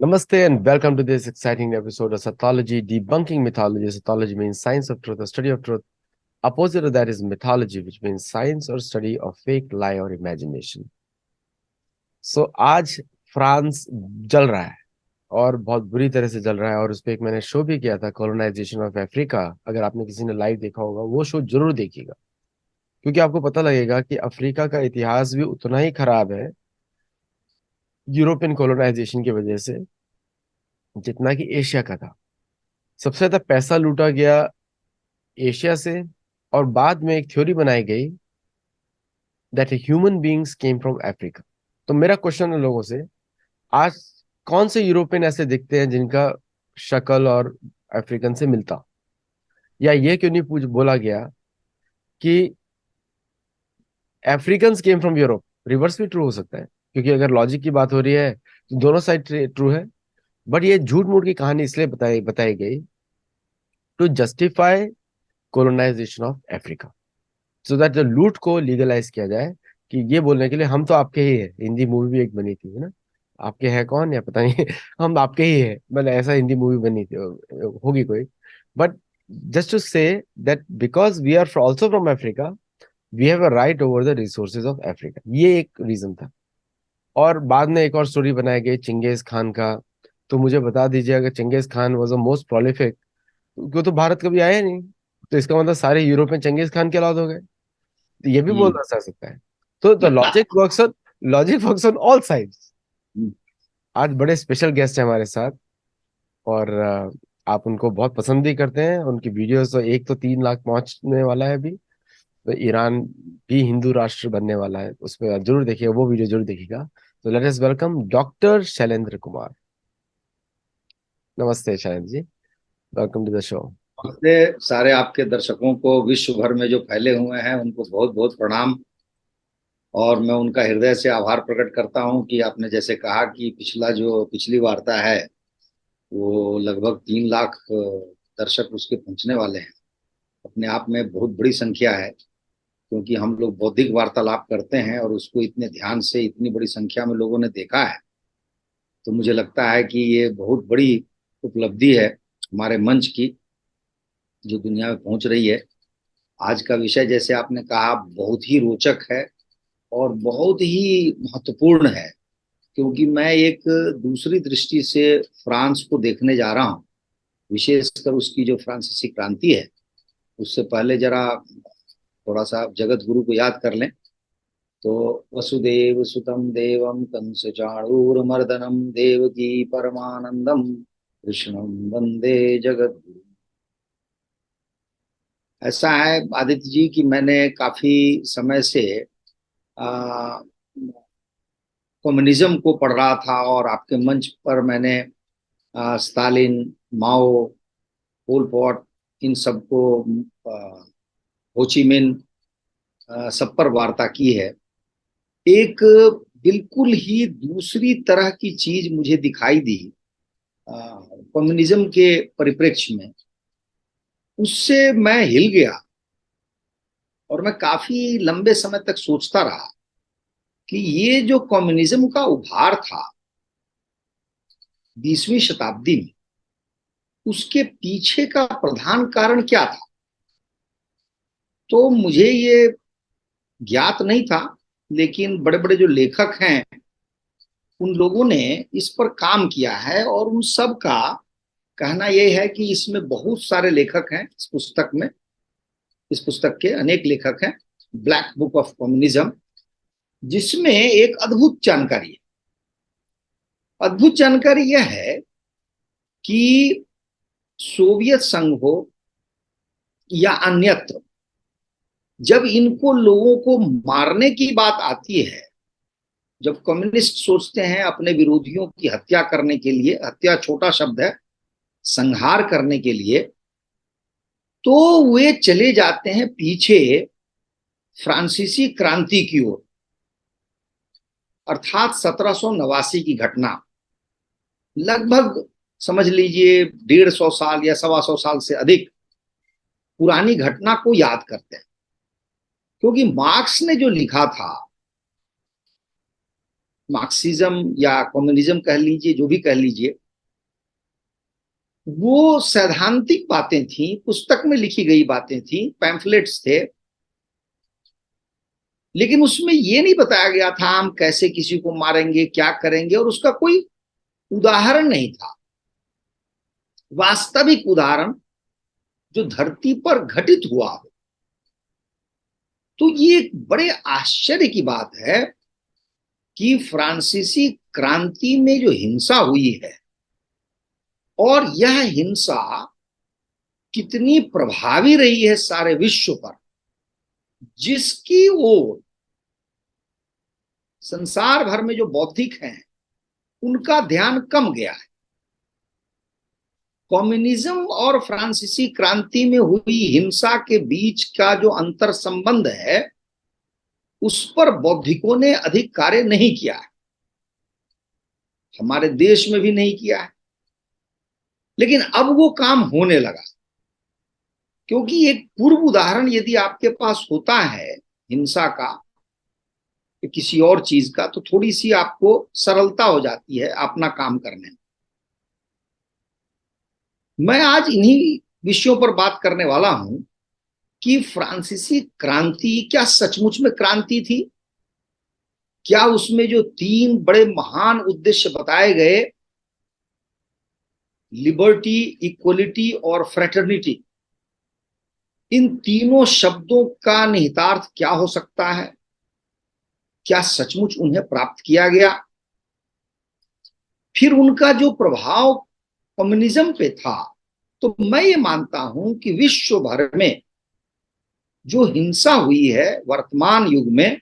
Namaste and welcome to this exciting episode of Sathology, debunking mythology. Sathology means science of truth, a study of truth. Opposite of that is mythology, which means science or study of fake, lie or imagination. So आज France जल रहा है और बहुत बुरी तरह से जल रहा है और उस पर एक मैंने शो भी किया था, कॉलोनाइजेशन ऑफ अफ्रीका। अगर आपने किसी ने लाइव देखा होगा वो शो जरूर देखिएगा, क्योंकि आपको पता लगेगा कि अफ्रीका का इतिहास भी उतना ही खराब है यूरोपियन कॉलोनाइजेशन की वजह से जितना कि एशिया का था। सबसे ज्यादा पैसा लूटा गया एशिया से, और बाद में एक थ्योरी बनाई गई that human beings came from Africa. तो मेरा क्वेश्चन है लोगों से, आज कौन से यूरोपियन ऐसे दिखते हैं जिनका शक्ल और अफ्रीकन से मिलता, या ये क्यों नहीं पूछ बोला गया कि African came from Europe. Reverse भी ट्रू हो सकता है, क्योंकि अगर लॉजिक की बात हो रही है तो दोनों साइड ट्रू है। बट ये झूठ मूठ की कहानी इसलिए बताई बताई गई to justify colonisation of Africa, so that the लूट को लीगलाइज किया जाए, कि ये बोलने के लिए हम तो आपके ही है। हिंदी मूवी भी एक बनी थी, है ना, आपके है कौन या पता नहीं हम आपके ही है, मतलब ऐसा हिंदी मूवी बनी थी, होगी कोई। But just to say that because we are also from Africa, we have a right over the resources of Africa, ये एक रीजन था। और बाद में एक और स्टोरी बनाई गई चिंगेज खान का। तो मुझे बता दीजिए, अगर Genghis Khan was a most prolific, क्यों तो भारत कभी आया नहीं, तो इसका मतलब सारे यूरोप में चंगेज खान के औलाद हो गए, तो ये भी हम्म। बोला जा सकता है। तो logic works on all sides. आज बड़े स्पेशल गेस्ट हैं हमारे साथ, और आप उनको बहुत पसंद भी करते हैं। उनकी वीडियोस तो एक तो 3 लाख पहुंचने वाला है अभी। तो ईरान भी हिंदू राष्ट्र बनने वाला है, उस पर जरूर देखिएगा, वो वीडियो जरूर देखिएगा। तो let us welcome doctor Shailendra Kumar. नमस्ते Shailendra ji, welcome to the show. अपने सारे आपके दर्शकों को विश्व भर में जो फैले हुए हैं उनको बहुत बहुत प्रणाम। और मैं उनका हृदय से आभार प्रकट करता हूं कि आपने जैसे कहा कि पिछली वार्ता है वो लगभग 3 लाख दर्शक उसके पहुंचने वाले हैं। अपने आप में बहुत बड़ी संख्या है, क्योंकि हम लोग बौद्धिक वार्तालाप करते हैं और उसको इतने ध्यान से इतनी बड़ी संख्या में लोगों ने देखा है। तो मुझे लगता है कि ये बहुत बड़ी उपलब्धि है हमारे मंच की, जो दुनिया में पहुंच रही है। आज का विषय जैसे आपने कहा बहुत ही रोचक है और बहुत ही महत्वपूर्ण है, क्योंकि मैं एक दूसरी दृष्टि से फ्रांस को देखने जा रहा हूँ, विशेषकर उसकी जो फ्रांसीसी क्रांति है। उससे पहले जरा थोड़ा सा जगत गुरु को याद कर लें। तो वसुदेव सुतम देवम कंस चाणूरमर्दनम देवकी परमानंदम कृष्णम वंदे जगत। ऐसा है आदित्य जी कि मैंने काफी समय से आ, कम्युनिज्म को पढ़ रहा था, और आपके मंच पर मैंने स्टालिन, माओ, पोल पॉट, इन सबको, आ, होचिमिन, सब पर वार्ता की है। एक बिल्कुल ही दूसरी तरह की चीज मुझे दिखाई दी कम्युनिज्म के परिप्रेक्ष्य में। उससे मैं हिल गया और मैं काफी लंबे समय तक सोचता रहा कि ये जो कम्युनिज्म का उभार था 20वीं शताब्दी में, उसके पीछे का प्रधान कारण क्या था। तो मुझे ये ज्ञात नहीं था, लेकिन बड़े बड़े जो लेखक हैं उन लोगों ने इस पर काम किया है, और उन सब का कहना यह है कि इसमें बहुत सारे लेखक हैं इस पुस्तक में। इस पुस्तक के अनेक लेखक हैं, ब्लैक बुक ऑफ कम्युनिज्म, जिसमें एक अद्भुत जानकारी है। अद्भुत जानकारी यह है कि सोवियत संघ हो या अन्यत्र, जब इनको लोगों को मारने की बात आती है, जब कम्युनिस्ट सोचते हैं अपने विरोधियों की हत्या करने के लिए, हत्या छोटा शब्द है, संहार करने के लिए, तो वे चले जाते हैं पीछे फ्रांसीसी क्रांति की ओर, अर्थात 1789 की घटना। लगभग समझ लीजिए 150 साल या 125 साल से अधिक पुरानी घटना को याद करते हैं, क्योंकि मार्क्स ने जो लिखा था मार्क्सिज्म या कम्युनिज्म कह लीजिए, जो भी कह लीजिए, वो सैद्धांतिक बातें थी, पुस्तक में लिखी गई बातें थी, पैम्फलेट्स थे, लेकिन उसमें ये नहीं बताया गया था हम कैसे किसी को मारेंगे, क्या करेंगे, और उसका कोई उदाहरण नहीं था, वास्तविक उदाहरण जो धरती पर घटित हुआ हो। तो ये एक बड़े आश्चर्य की बात है कि फ्रांसीसी क्रांति में जो हिंसा हुई है, और यह हिंसा कितनी प्रभावी रही है सारे विश्व पर, जिसकी ओर संसार भर में जो बौद्धिक हैं उनका ध्यान कम गया है। कम्युनिज्म और फ्रांसीसी क्रांति में हुई हिंसा के बीच का जो अंतर संबंध है, उस पर बौद्धिकों ने अधिक कार्य नहीं किया है, हमारे देश में भी नहीं किया है, लेकिन अब वो काम होने लगा। क्योंकि एक पूर्व उदाहरण यदि आपके पास होता है हिंसा का, किसी और चीज का, तो थोड़ी सी आपको सरलता हो जाती है अपना काम करने में। मैं आज इन्हीं विषयों पर बात करने वाला हूं कि फ्रांसीसी क्रांति क्या सचमुच में क्रांति थी? क्या उसमें जो तीन बड़े महान उद्देश्य बताए गए, लिबर्टी, इक्वलिटी और फ्रेटर्निटी, इन तीनों शब्दों का निहितार्थ क्या हो सकता है? क्या सचमुच उन्हें प्राप्त किया गया? फिर उनका जो प्रभाव कम्युनिज्म पे था, तो मैं ये मानता हूं कि विश्व भर में जो हिंसा हुई है वर्तमान युग में,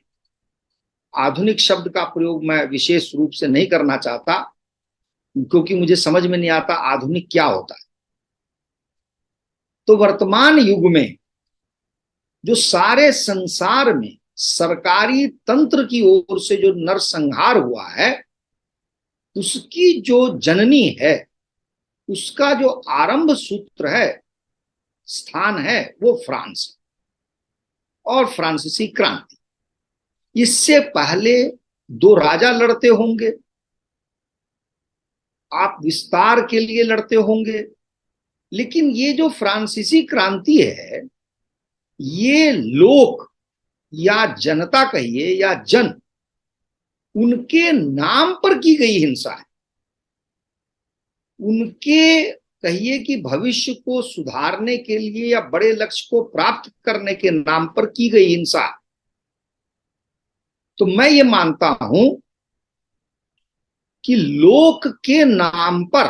आधुनिक शब्द का प्रयोग मैं विशेष रूप से नहीं करना चाहता, क्योंकि मुझे समझ में नहीं आता आधुनिक क्या होता है। तो वर्तमान युग में जो सारे संसार में सरकारी तंत्र की ओर से जो नरसंहार हुआ है, उसकी जो जननी है, उसका जो आरंभ सूत्र है, स्थान है, वो फ्रांस और फ्रांसीसी क्रांति। इससे पहले दो राजा लड़ते होंगे, आप विस्तार के लिए लड़ते होंगे, लेकिन ये जो फ्रांसीसी क्रांति है, ये लोक या जनता कहिए या जन, उनके नाम पर की गई हिंसा है। उनके कहिए कि भविष्य को सुधारने के लिए या बड़े लक्ष्य को प्राप्त करने के नाम पर की गई हिंसा। तो मैं ये मानता हूं कि लोक के नाम पर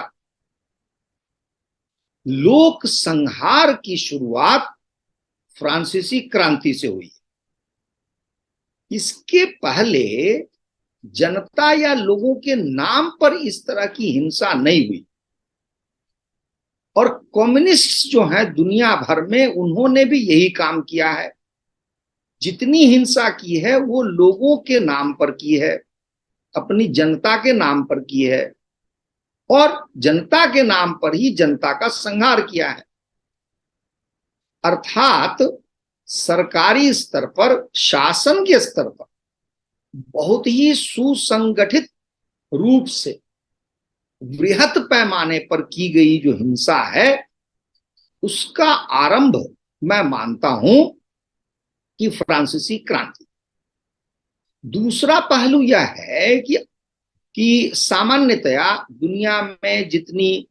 लोक संहार की शुरुआत फ्रांसीसी क्रांति से हुई। इसके पहले जनता या लोगों के नाम पर इस तरह की हिंसा नहीं हुई। और कम्युनिस्ट जो हैं दुनिया भर में, उन्होंने भी यही काम किया है। जितनी हिंसा की है वो लोगों के नाम पर की है, अपनी जनता के नाम पर की है, और जनता के नाम पर ही जनता का संहार किया है। अर्थात सरकारी स्तर पर, शासन के स्तर पर बहुत ही सुसंगठित रूप से वृहत पैमाने पर की गई जो हिंसा है, उसका आरंभ मैं मानता हूं कि फ्रांसीसी क्रांति। दूसरा पहलू यह है कि सामान्यतया दुनिया में जितनी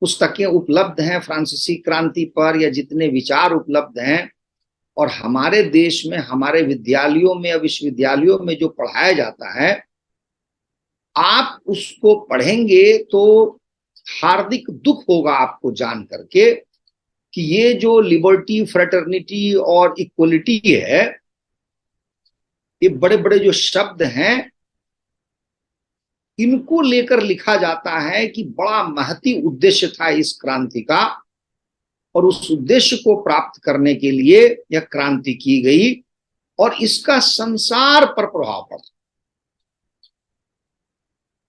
पुस्तकें उपलब्ध हैं फ्रांसीसी क्रांति पर, या जितने विचार उपलब्ध हैं, और हमारे देश में हमारे विद्यालयों में या विश्वविद्यालयों में जो पढ़ाया जाता है, आप उसको पढ़ेंगे तो हार्दिक दुख होगा आपको जान करके कि ये जो लिबर्टी, फ्रेटर्निटी और इक्वलिटी है, ये बड़े बड़े जो शब्द हैं, इनको लेकर लिखा जाता है कि बड़ा महती उद्देश्य था इस क्रांति का, और उस उद्देश्य को प्राप्त करने के लिए यह क्रांति की गई, और इसका संसार पर प्रभाव पड़ा।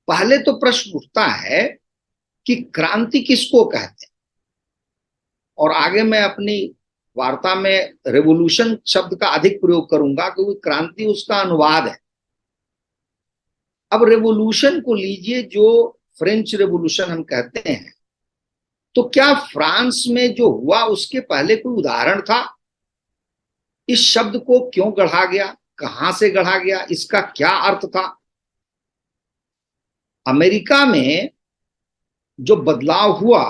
पहले तो प्रश्न उठता है कि क्रांति किसको कहते हैं, और आगे मैं अपनी वार्ता में रेवोल्यूशन शब्द का अधिक प्रयोग करूंगा, क्योंकि क्रांति उसका अनुवाद है। अब रेवोल्यूशन को लीजिए, जो फ्रेंच रेवोल्यूशन हम कहते हैं, तो क्या फ्रांस में जो हुआ उसके पहले कोई उदाहरण था? इस शब्द को क्यों गढ़ा गया, कहां से गढ़ा गया, इसका क्या अर्थ था? अमेरिका में जो बदलाव हुआ,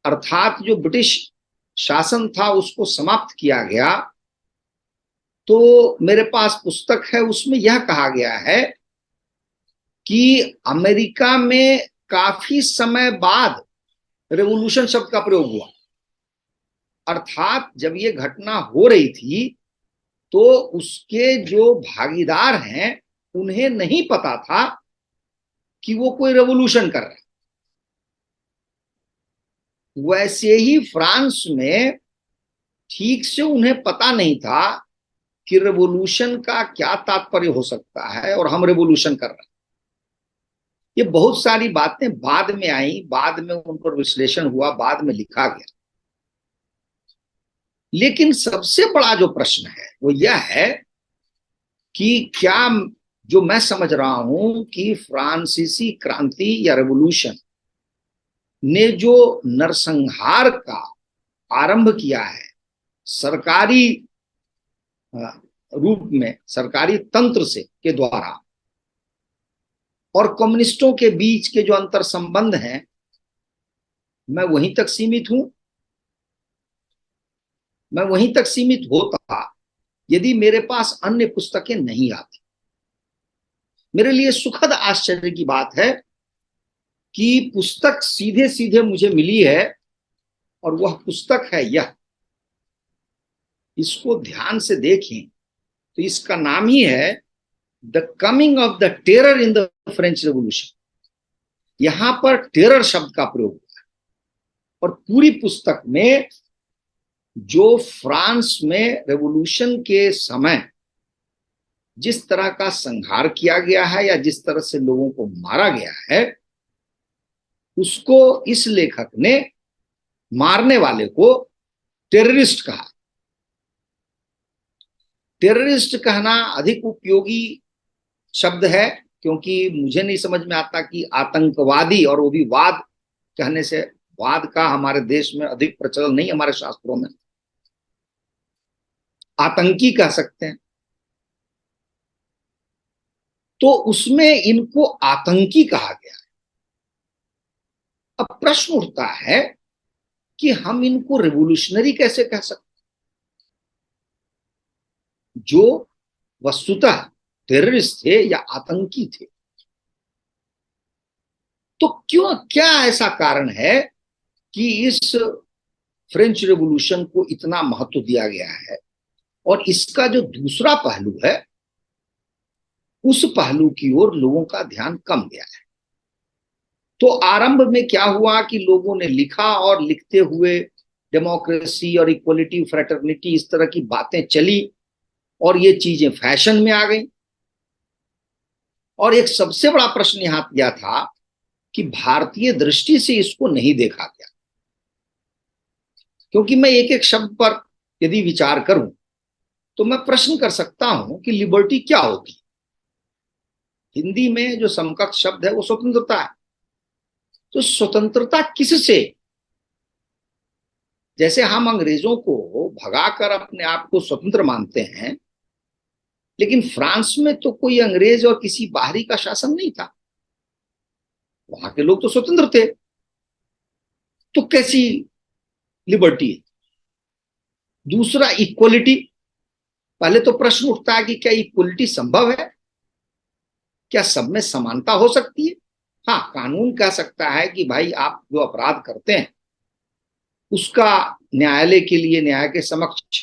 अर्थात जो ब्रिटिश शासन था उसको समाप्त किया गया, तो मेरे पास पुस्तक है, उसमें यह कहा गया है कि अमेरिका में काफी समय बाद रेवोल्यूशन शब्द का प्रयोग हुआ। अर्थात जब ये घटना हो रही थी तो उसके जो भागीदार हैं उन्हें नहीं पता था कि वो कोई रेवोल्यूशन कर रहे हैं। वैसे ही फ्रांस में ठीक से उन्हें पता नहीं था कि रेवोल्यूशन का क्या तात्पर्य हो सकता है और हम रेवोल्यूशन कर रहे हैं। ये बहुत सारी बातें बाद में आई, बाद में उन पर विश्लेषण हुआ, बाद में लिखा गया। लेकिन सबसे बड़ा जो प्रश्न है वो यह है कि क्या, जो मैं समझ रहा हूं कि फ्रांसीसी क्रांति या रेवोल्यूशन ने जो नरसंहार का आरंभ किया है सरकारी रूप में, सरकारी तंत्र से के द्वारा, और कम्युनिस्टों के बीच के जो अंतर संबंध हैं, मैं वहीं तक सीमित हूं। मैं वहीं तक सीमित होता यदि मेरे पास अन्य पुस्तकें नहीं आती। मेरे लिए सुखद आश्चर्य की बात है कि पुस्तक सीधे सीधे मुझे मिली है, और वह पुस्तक है यह। इसको ध्यान से देखें तो इसका नाम ही है the coming of the terror in the French revolution. यहां पर टेरर शब्द का प्रयोग हुआ है, और पूरी पुस्तक में जो फ्रांस में रेवोल्यूशन के समय जिस तरह का संहार किया गया है या जिस तरह से लोगों को मारा गया है, उसको इस लेखक ने मारने वाले को टेररिस्ट कहा। टेररिस्ट कहना अधिक उपयोगी शब्द है, क्योंकि मुझे नहीं समझ में आता कि आतंकवादी, और वो भी वाद कहने से, वाद का हमारे देश में अधिक प्रचलन नहीं, हमारे शास्त्रों में आतंकी कह सकते हैं। तो उसमें इनको आतंकी कहा गया है। अब प्रश्न उठता है कि हम इनको रिवोल्यूशनरी कैसे कह सकते, जो वस्तुतः टेररिस्ट थे या आतंकी थे? तो क्यों, क्या ऐसा कारण है कि इस फ्रेंच रेवोल्यूशन को इतना महत्व दिया गया है? और इसका जो दूसरा पहलू है, उस पहलू की ओर लोगों का ध्यान कम गया है। तो आरंभ में क्या हुआ कि लोगों ने लिखा, और लिखते हुए डेमोक्रेसी और इक्वलिटी, फ्रेटर्निटी, इस तरह की बातें चली, और ये चीजें फैशन में आ गई। और एक सबसे बड़ा प्रश्न यहां यह था कि भारतीय दृष्टि से इसको नहीं देखा गया। क्योंकि मैं एक एक शब्द पर यदि विचार करूं तो मैं प्रश्न कर सकता हूं कि लिबर्टी क्या होती है। हिंदी में जो समकक्ष शब्द है वो स्वतंत्रता है। तो स्वतंत्रता किससे? जैसे हम अंग्रेजों को भगाकर अपने आप को स्वतंत्र मानते हैं, लेकिन फ्रांस में तो कोई अंग्रेज और किसी बाहरी का शासन नहीं था, वहां के लोग तो स्वतंत्र थे। तो कैसी लिबर्टी है? दूसरा, इक्वलिटी। पहले तो प्रश्न उठता है कि क्या इक्वलिटी संभव है? क्या सब में समानता हो सकती है? हाँ, कानून कह सकता है कि भाई आप जो अपराध करते हैं उसका न्यायालय के लिए, न्याय के समक्ष,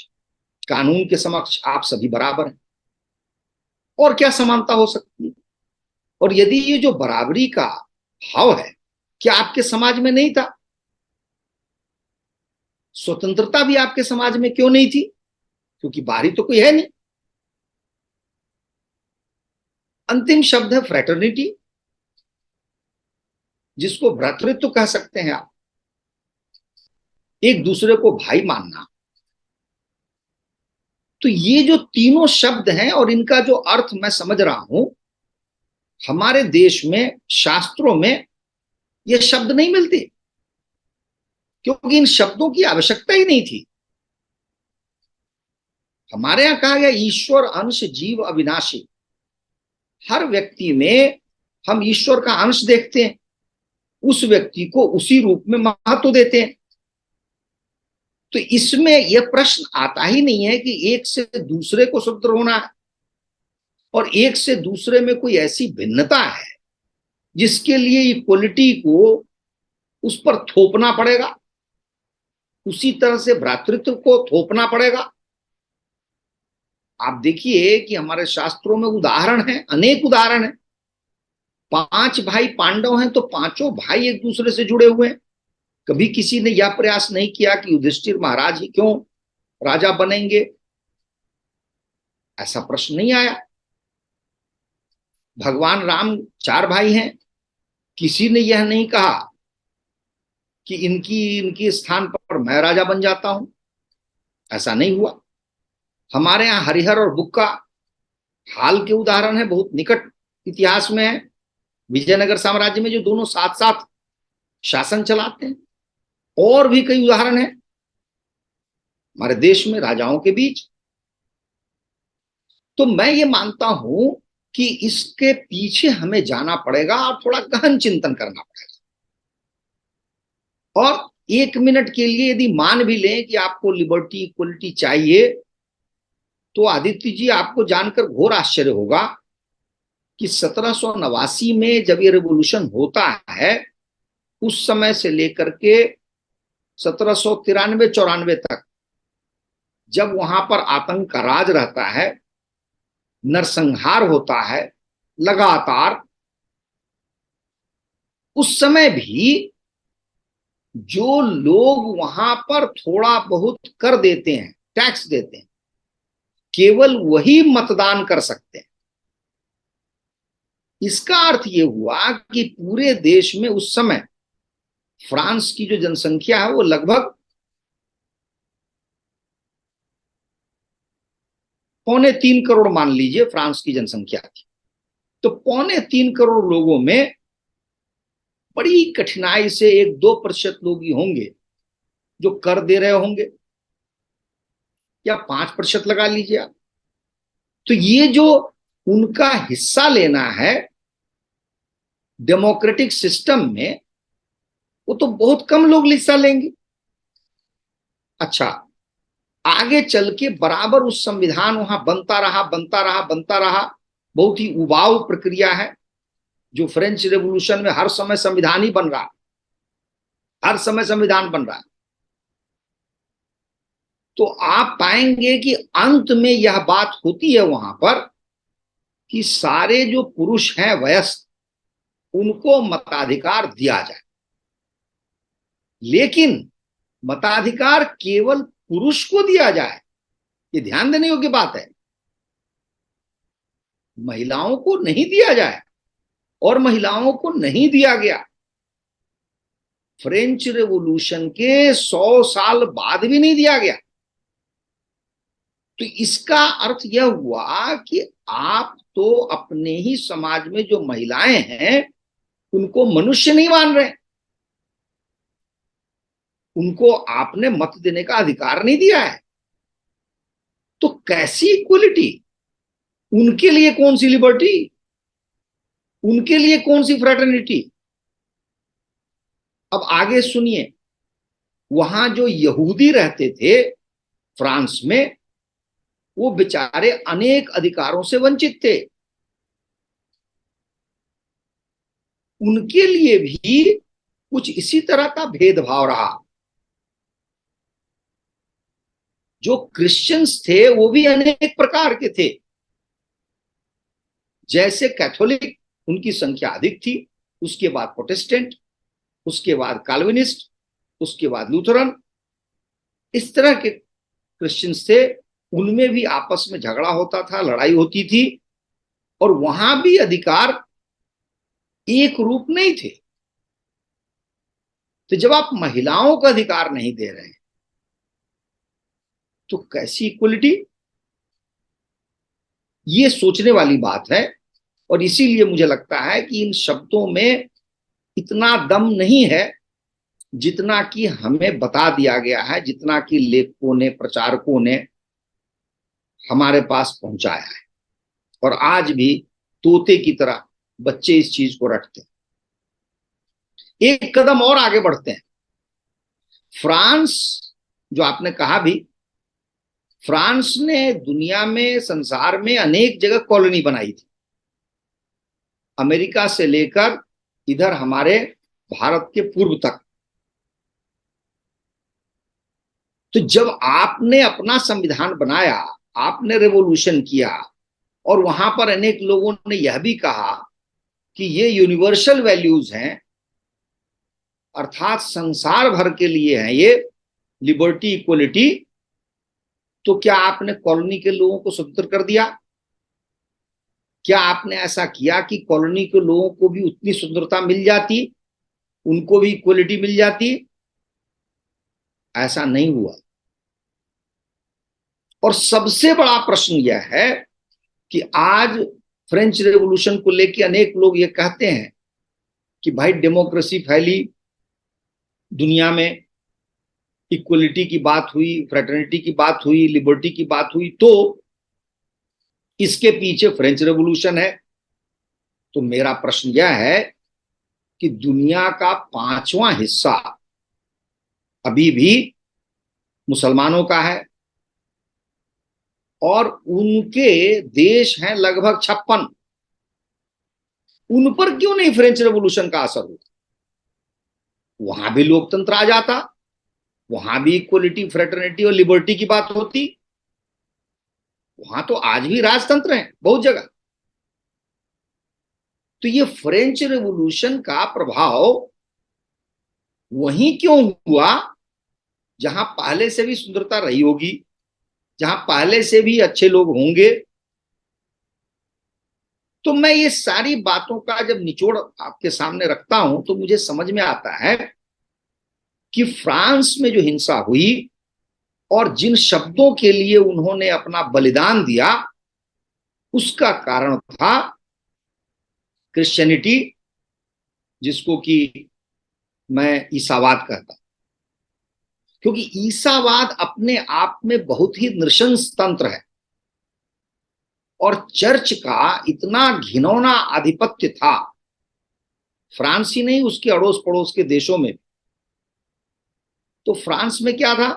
कानून के समक्ष आप सभी बराबर हैं। और क्या समानता हो सकती है? और यदि ये जो बराबरी का भाव है, क्या आपके समाज में नहीं था? स्वतंत्रता भी आपके समाज में क्यों नहीं थी? क्योंकि बाहरी तो कोई है नहीं। अंतिम शब्द है फ्रेटर्निटी, जिसको भ्रातृत्व कह सकते हैं आप, एक दूसरे को भाई मानना। तो ये जो तीनों शब्द हैं और इनका जो अर्थ मैं समझ रहा हूं, हमारे देश में शास्त्रों में ये शब्द नहीं मिलते, क्योंकि इन शब्दों की आवश्यकता ही नहीं थी। हमारे यहां कहा गया ईश्वर अंश जीव अविनाशी। हर व्यक्ति में हम ईश्वर का अंश देखते हैं, उस व्यक्ति को उसी रूप में महत्व देते हैं। तो इसमें यह प्रश्न आता ही नहीं है कि एक से दूसरे को स्वतंत्र होना है और एक से दूसरे में कोई ऐसी भिन्नता है जिसके लिए इक्वलिटी को उस पर थोपना पड़ेगा, उसी तरह से भ्रातृत्व को थोपना पड़ेगा। आप देखिए कि हमारे शास्त्रों में उदाहरण है, अनेक उदाहरण है। 5 भाई पांडव हैं तो पांचों भाई एक दूसरे से जुड़े हुए हैं। कभी किसी ने यह प्रयास नहीं किया कि युधिष्ठिर महाराज ही क्यों राजा बनेंगे, ऐसा प्रश्न नहीं आया। भगवान राम 4 भाई हैं, किसी ने यह नहीं कहा कि इनकी इनके स्थान पर मैं राजा बन जाता हूं, ऐसा नहीं हुआ। हमारे यहां हरिहर और बुक्का हाल के उदाहरण है, बहुत निकट इतिहास में है। विजयनगर साम्राज्य में जो दोनों साथ साथ शासन चलाते हैं, और भी कई उदाहरण है हमारे देश में राजाओं के बीच। तो मैं ये मानता हूं कि इसके पीछे हमें जाना पड़ेगा और थोड़ा गहन चिंतन करना पड़ेगा। और 1 मिनट के लिए यदि मान भी लें कि आपको लिबर्टी इक्वलिटी चाहिए, तो आदित्य जी आपको जानकर घोर आश्चर्य होगा कि 1789 में जब ये रेवोल्यूशन होता है, उस समय से लेकर के 1793-94 तक जब वहां पर आतंक का राज रहता है, नरसंहार होता है लगातार, उस समय भी जो लोग वहां पर थोड़ा बहुत कर देते हैं, टैक्स देते हैं, केवल वही मतदान कर सकते हैं। इसका अर्थ यह हुआ कि पूरे देश में उस समय फ्रांस की जो जनसंख्या है वो लगभग 2.25 करोड़ मान लीजिए फ्रांस की जनसंख्या थी। तो 2.25 करोड़ लोगों में बड़ी कठिनाई से 1-2% लोग ही होंगे जो कर दे रहे होंगे, या 5% लगा लीजिए आप। तो ये जो उनका हिस्सा लेना है डेमोक्रेटिक सिस्टम में, वो तो बहुत कम लोग हिस्सा लेंगे। अच्छा, आगे चल के बराबर उस संविधान वहां बनता रहा बनता रहा बनता रहा। बहुत ही उबाऊ प्रक्रिया है, जो फ्रेंच रेवोल्यूशन में हर समय संविधान ही बन रहा, हर समय संविधान बन रहा। तो आप पाएंगे कि अंत में यह बात होती है वहां पर कि सारे जो पुरुष हैं वयस्क, उनको मताधिकार दिया जाए। लेकिन मताधिकार केवल पुरुष को दिया जाए, ये ध्यान देने योग्य बात है, महिलाओं को नहीं दिया जाए। और महिलाओं को नहीं दिया गया फ्रेंच रेवोल्यूशन के 100 साल बाद भी नहीं दिया गया। तो इसका अर्थ यह हुआ कि आप तो अपने ही समाज में जो महिलाएं हैं उनको मनुष्य नहीं मान रहे, उनको आपने मत देने का अधिकार नहीं दिया है। तो कैसी इक्वलिटी, उनके लिए कौन सी लिबर्टी, उनके लिए कौन सी फ्रेटर्निटी। अब आगे सुनिए, वहां जो यहूदी रहते थे फ्रांस में, वो बेचारे अनेक अधिकारों से वंचित थे। उनके लिए भी कुछ इसी तरह का भेदभाव रहा। जो क्रिश्चियंस थे वो भी अनेक प्रकार के थे। जैसे कैथोलिक उनकी संख्या अधिक थी, उसके बाद प्रोटेस्टेंट, उसके बाद काल्विनिस्ट, उसके बाद लूथरन, इस तरह के क्रिश्चियंस थे। उनमें भी आपस में झगड़ा होता था, लड़ाई होती थी, और वहां भी अधिकार एक रूप नहीं थे। तो जब आप महिलाओं का अधिकार नहीं दे रहे हैं तो कैसी इक्वलिटी। ये सोचने वाली बात है। और इसीलिए मुझे लगता है कि इन शब्दों में इतना दम नहीं है जितना कि हमें बता दिया गया है, जितना कि लेखकों ने, प्रचारकों ने हमारे पास पहुंचाया है। और आज भी तोते की तरह बच्चे इस चीज को रटते हैं। एक कदम और आगे बढ़ते हैं। फ्रांस, जो आपने कहा भी, फ्रांस ने दुनिया में, संसार में अनेक जगह कॉलोनी बनाई थी, अमेरिका से लेकर इधर हमारे भारत के पूर्व तक। तो जब आपने अपना संविधान बनाया, आपने रेवोल्यूशन किया, और वहां पर अनेक लोगों ने यह भी कहा कि ये यूनिवर्सल वैल्यूज हैं, अर्थात संसार भर के लिए हैं ये, लिबर्टी, इक्वलिटी, तो क्या आपने कॉलोनी के लोगों को स्वतंत्र कर दिया? क्या आपने ऐसा किया कि कॉलोनी के लोगों को भी उतनी स्वतंत्रता मिल जाती, उनको भी इक्वलिटी मिल जाती? ऐसा नहीं हुआ। और सबसे बड़ा प्रश्न यह है कि आज फ्रेंच रेवोल्यूशन को लेकर अनेक लोग ये कहते हैं कि भाई डेमोक्रेसी फैली दुनिया में, इक्वलिटी की बात हुई, फ्रेटर्निटी की बात हुई, लिबर्टी की बात हुई, तो इसके पीछे फ्रेंच रेवोल्यूशन है। तो मेरा प्रश्न यह है कि दुनिया का 5वां हिस्सा अभी भी मुसलमानों का है, और उनके देश हैं लगभग 56। उन पर क्यों नहीं फ्रेंच रेवोल्यूशन का असर हुआ? वहां भी लोकतंत्र आ जाता, वहां भी इक्वलिटी, फ्रेटर्निटी और लिबर्टी की बात होती। वहां तो आज भी राजतंत्र है बहुत जगह। तो ये फ्रेंच रेवोल्यूशन का प्रभाव वहीं क्यों हुआ जहां पहले से भी सुंदरता रही होगी, जहां पहले से भी अच्छे लोग होंगे? तो मैं ये सारी बातों का जब निचोड़ आपके सामने रखता हूं तो मुझे समझ में आता है कि फ्रांस में जो हिंसा हुई और जिन शब्दों के लिए उन्होंने अपना बलिदान दिया, उसका कारण था क्रिश्चियनिटी, जिसको कि मैं ईसावाद कहता, क्योंकि ईसावाद अपने आप में बहुत ही नृशंस तंत्र है, और चर्च का इतना घिनौना आधिपत्य था फ्रांस ही नहीं, उसके अड़ोस पड़ोस के देशों में। तो फ्रांस में क्या था?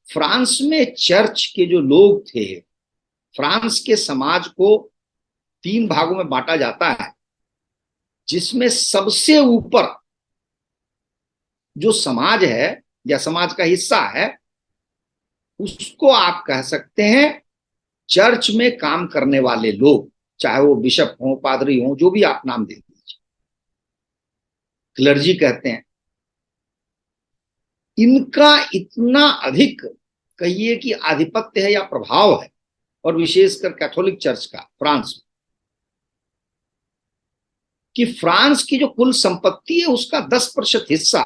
फ्रांस में चर्च के जो लोग थे, फ्रांस के समाज को 3 भागों में बांटा जाता है, जिसमें सबसे ऊपर जो समाज है या समाज का हिस्सा है, उसको आप कह सकते हैं चर्च में काम करने वाले लोग, चाहे वो बिशप हो, पादरी हो, जो भी आप नाम दे दीजिए, क्लर्जी कहते हैं। इनका इतना अधिक, कहिए कि आधिपत्य है या प्रभाव है, और विशेषकर कैथोलिक चर्च का फ्रांस में, कि फ्रांस की जो कुल संपत्ति है उसका 10% हिस्सा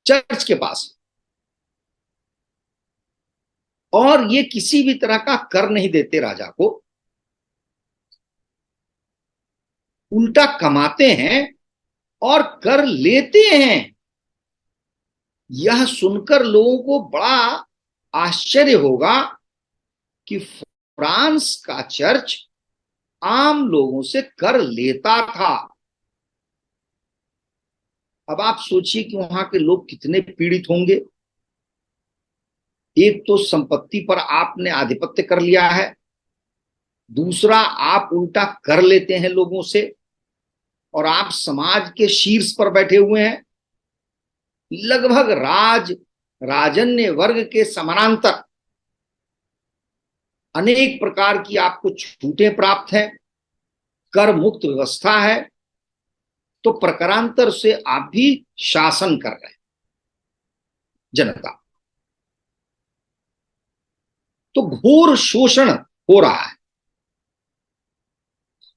चर्च के पास, और ये किसी भी तरह का कर नहीं देते राजा को, उल्टा कमाते हैं और कर लेते हैं। यह सुनकर लोगों को बड़ा आश्चर्य होगा कि फ्रांस का चर्च आम लोगों से कर लेता था। अब आप सोचिए कि वहां के लोग कितने पीड़ित होंगे। एक तो संपत्ति पर आपने आधिपत्य कर लिया है, दूसरा आप उल्टा कर लेते हैं लोगों से, और आप समाज के शीर्ष पर बैठे हुए हैं, लगभग राजन्य वर्ग के समानांतर अनेक प्रकार की आपको छूटें प्राप्त हैं, कर मुक्त व्यवस्था है, तो प्रकारांतर से आप भी शासन कर रहे हैं जनता। तो घोर शोषण हो रहा है।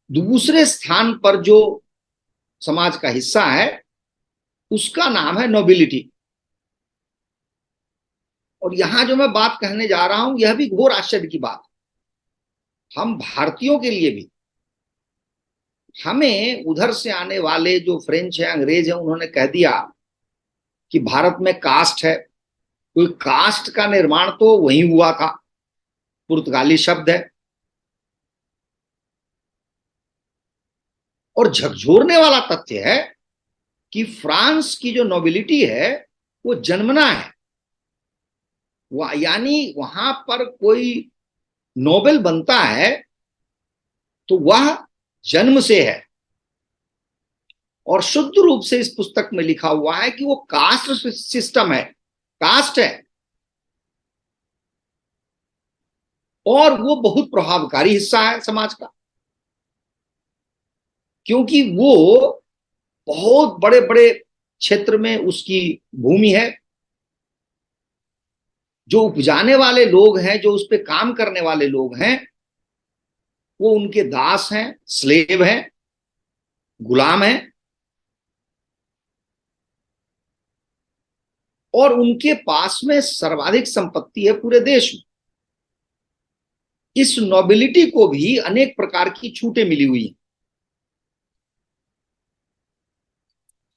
दूसरे स्थान पर जो समाज का हिस्सा है उसका नाम है नोबिलिटी। और यहां जो मैं बात कहने जा रहा हूं यह भी घोर आश्चर्य की बात है। हम भारतीयों के लिए भी, हमें उधर से आने वाले जो फ्रेंच है, अंग्रेज है, उन्होंने कह दिया कि भारत में कास्ट है, कोई कास्ट का निर्माण तो वहीं हुआ था, पुर्तगाली शब्द है। और झकझोरने वाला तथ्य है कि फ्रांस की जो नोबिलिटी है वो जन्मना है, यानी वहां पर कोई नोबेल बनता है तो वह जन्म से है। और शुद्ध रूप से इस पुस्तक में लिखा हुआ है कि वो कास्ट सिस्टम है, कास्ट है, और वो बहुत प्रभावकारी हिस्सा है समाज का, क्योंकि वो बहुत बड़े बड़े क्षेत्र में उसकी भूमि है। जो उपजाने वाले लोग हैं, जो उस पर काम करने वाले लोग हैं, वो उनके दास हैं, स्लेव हैं, गुलाम हैं, और उनके पास में सर्वाधिक संपत्ति है पूरे देश में। इस नोबिलिटी को भी अनेक प्रकार की छूटें मिली हुई हैं।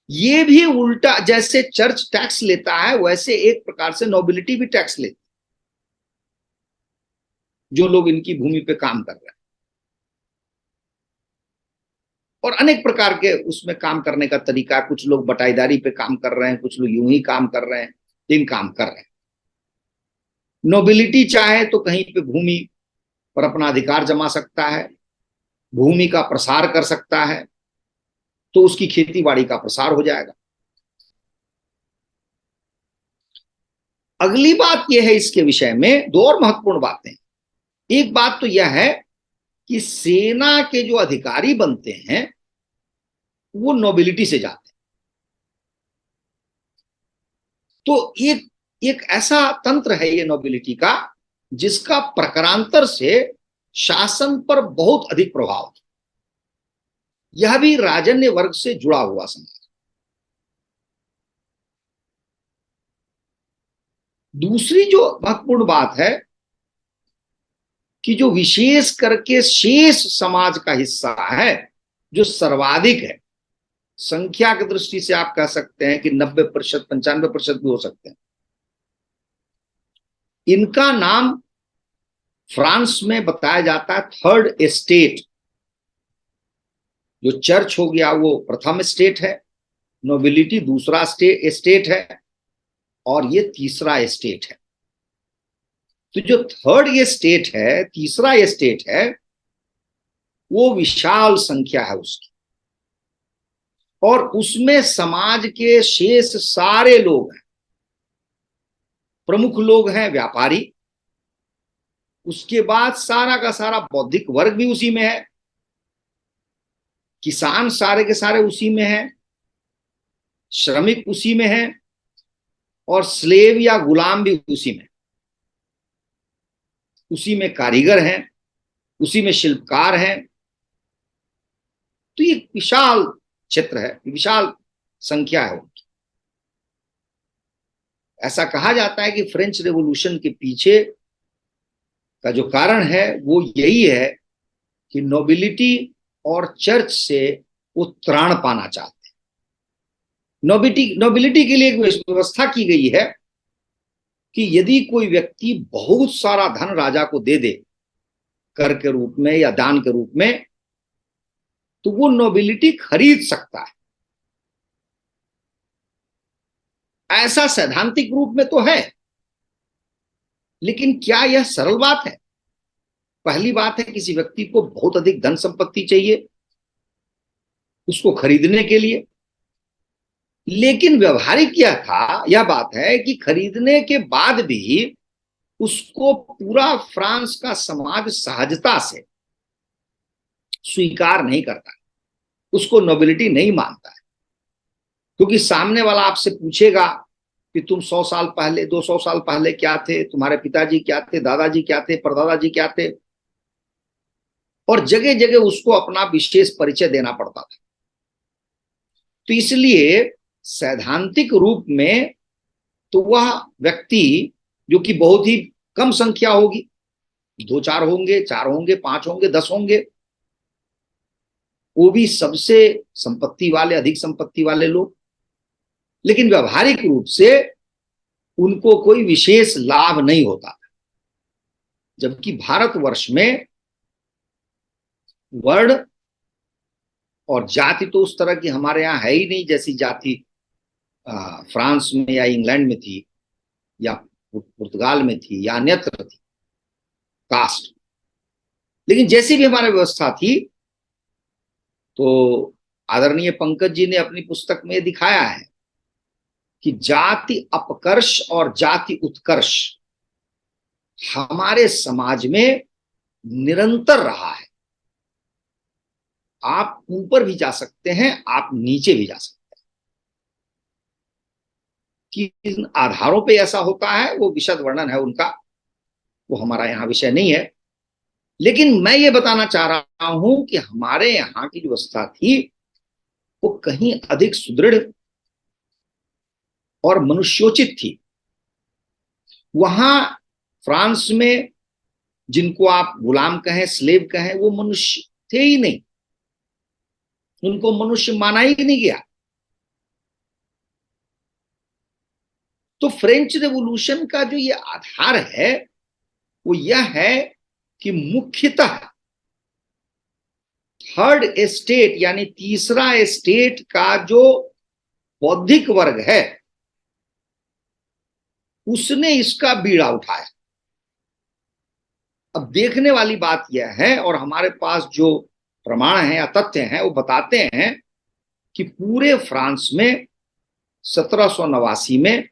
ये भी उल्टा, जैसे चर्च टैक्स लेता है वैसे एक प्रकार से नोबिलिटी भी टैक्स लेती, जो लोग इनकी भूमि पे काम कर रहे हैं। और अनेक प्रकार के उसमें काम करने का तरीका, कुछ लोग बटाईदारी पे काम कर रहे हैं, कुछ लोग यूं ही काम कर रहे हैं, दिन काम कर रहे हैं। नोबिलिटी चाहे तो कहीं पे भूमि पर अपना अधिकार जमा सकता है, भूमि का प्रसार कर सकता है, तो उसकी खेती बाड़ी का प्रसार हो जाएगा। अगली बात यह है इसके विषय में, दो और महत्वपूर्ण बातें। एक बात तो यह है कि सेना के जो अधिकारी बनते हैं वो नोबिलिटी से जाते हैं। तो एक एक ऐसा तंत्र है ये नोबिलिटी का, जिसका प्रकारांतर से शासन पर बहुत अधिक प्रभाव है। यह भी राजन्य वर्ग से जुड़ा हुआ समाज। दूसरी जो महत्वपूर्ण बात है कि जो विशेष करके शेष समाज का हिस्सा है, जो सर्वाधिक है, संख्या की दृष्टि से आप कह सकते हैं कि 90%, 95% भी हो सकते हैं, इनका नाम फ्रांस में बताया जाता है थर्ड एस्टेट। जो चर्च हो गया वो प्रथम स्टेट है, नोबिलिटी दूसरा स्टेट है, और ये तीसरा स्टेट है। तो जो थर्ड ये स्टेट है, तीसरा ये स्टेट है, वो विशाल संख्या है उसकी, और उसमें समाज के शेष सारे लोग हैं। प्रमुख लोग हैं व्यापारी, उसके बाद सारा का सारा बौद्धिक वर्ग भी उसी में है, किसान सारे के सारे उसी में है, श्रमिक उसी में है, और स्लेव या गुलाम भी उसी में, उसी में कारीगर हैं, उसी में शिल्पकार हैं। तो ये विशाल क्षेत्र है, विशाल संख्या है उनकी। ऐसा कहा जाता है कि फ्रेंच रेवोल्यूशन के पीछे का जो कारण है वो यही है कि नोबिलिटी और चर्च से वो त्राण पाना चाहते हैं। नोबिलिटी के लिए एक व्यवस्था की गई है कि यदि कोई व्यक्ति बहुत सारा धन राजा को दे दे कर के रूप में या दान के रूप में, तो वो नोबिलिटी खरीद सकता है। ऐसा सैद्धांतिक रूप में तो है, लेकिन क्या यह सरल बात है? पहली बात है, किसी व्यक्ति को बहुत अधिक धन संपत्ति चाहिए उसको खरीदने के लिए, लेकिन व्यवहारिक यह बात है कि खरीदने के बाद भी उसको पूरा फ्रांस का समाज सहजता से स्वीकार नहीं करता, उसको नोबिलिटी नहीं मानता है। क्योंकि सामने वाला आपसे पूछेगा कि तुम 100 साल पहले, 200 साल पहले क्या थे, तुम्हारे पिताजी क्या थे, दादाजी क्या थे, परदादाजी क्या थे, और जगह जगह उसको अपना विशेष परिचय देना पड़ता था। तो इसलिए सैद्धांतिक रूप में तो वह व्यक्ति, जो कि बहुत ही कम संख्या होगी, दो चार होंगे, चार होंगे, पांच होंगे, 10 होंगे, वो भी सबसे संपत्ति वाले, अधिक संपत्ति वाले लोग। लेकिन व्यवहारिक रूप से उनको कोई विशेष लाभ नहीं होता। जबकि भारतवर्ष में वर्ण और जाति तो उस तरह की हमारे यहाँ है ही नहीं, जैसी जाति फ्रांस में या इंग्लैंड में थी, या पुर्तगाल में थी, या अन्यत्र थी, कास्ट। लेकिन जैसी भी हमारी व्यवस्था थी, तो आदरणीय पंकज जी ने अपनी पुस्तक में दिखाया है कि जाति अपकर्ष और जाति उत्कर्ष हमारे समाज में निरंतर रहा है। आप ऊपर भी जा सकते हैं, आप नीचे भी जा सकते हैं। कि इन आधारों पे ऐसा होता है वो विशद वर्णन है उनका, वो हमारा यहाँ विषय नहीं है। लेकिन मैं ये बताना चाह रहा हूं कि हमारे यहाँ की जो व्यवस्था थी वो कहीं अधिक सुदृढ़ और मनुष्योचित थी। वहां फ्रांस में जिनको आप गुलाम कहें, स्लेव कहें, वो मनुष्य थे ही नहीं, उनको मनुष्य माना ही नहीं गया। तो फ्रेंच रेवोल्यूशन का जो ये आधार है वो यह है कि मुख्यतः थर्ड एस्टेट यानी तीसरा एस्टेट का जो बौद्धिक वर्ग है उसने इसका बीड़ा उठाया। अब देखने वाली बात यह है, और हमारे पास जो प्रमाण है या तथ्य हैं वो बताते हैं कि पूरे फ्रांस में 1789 में,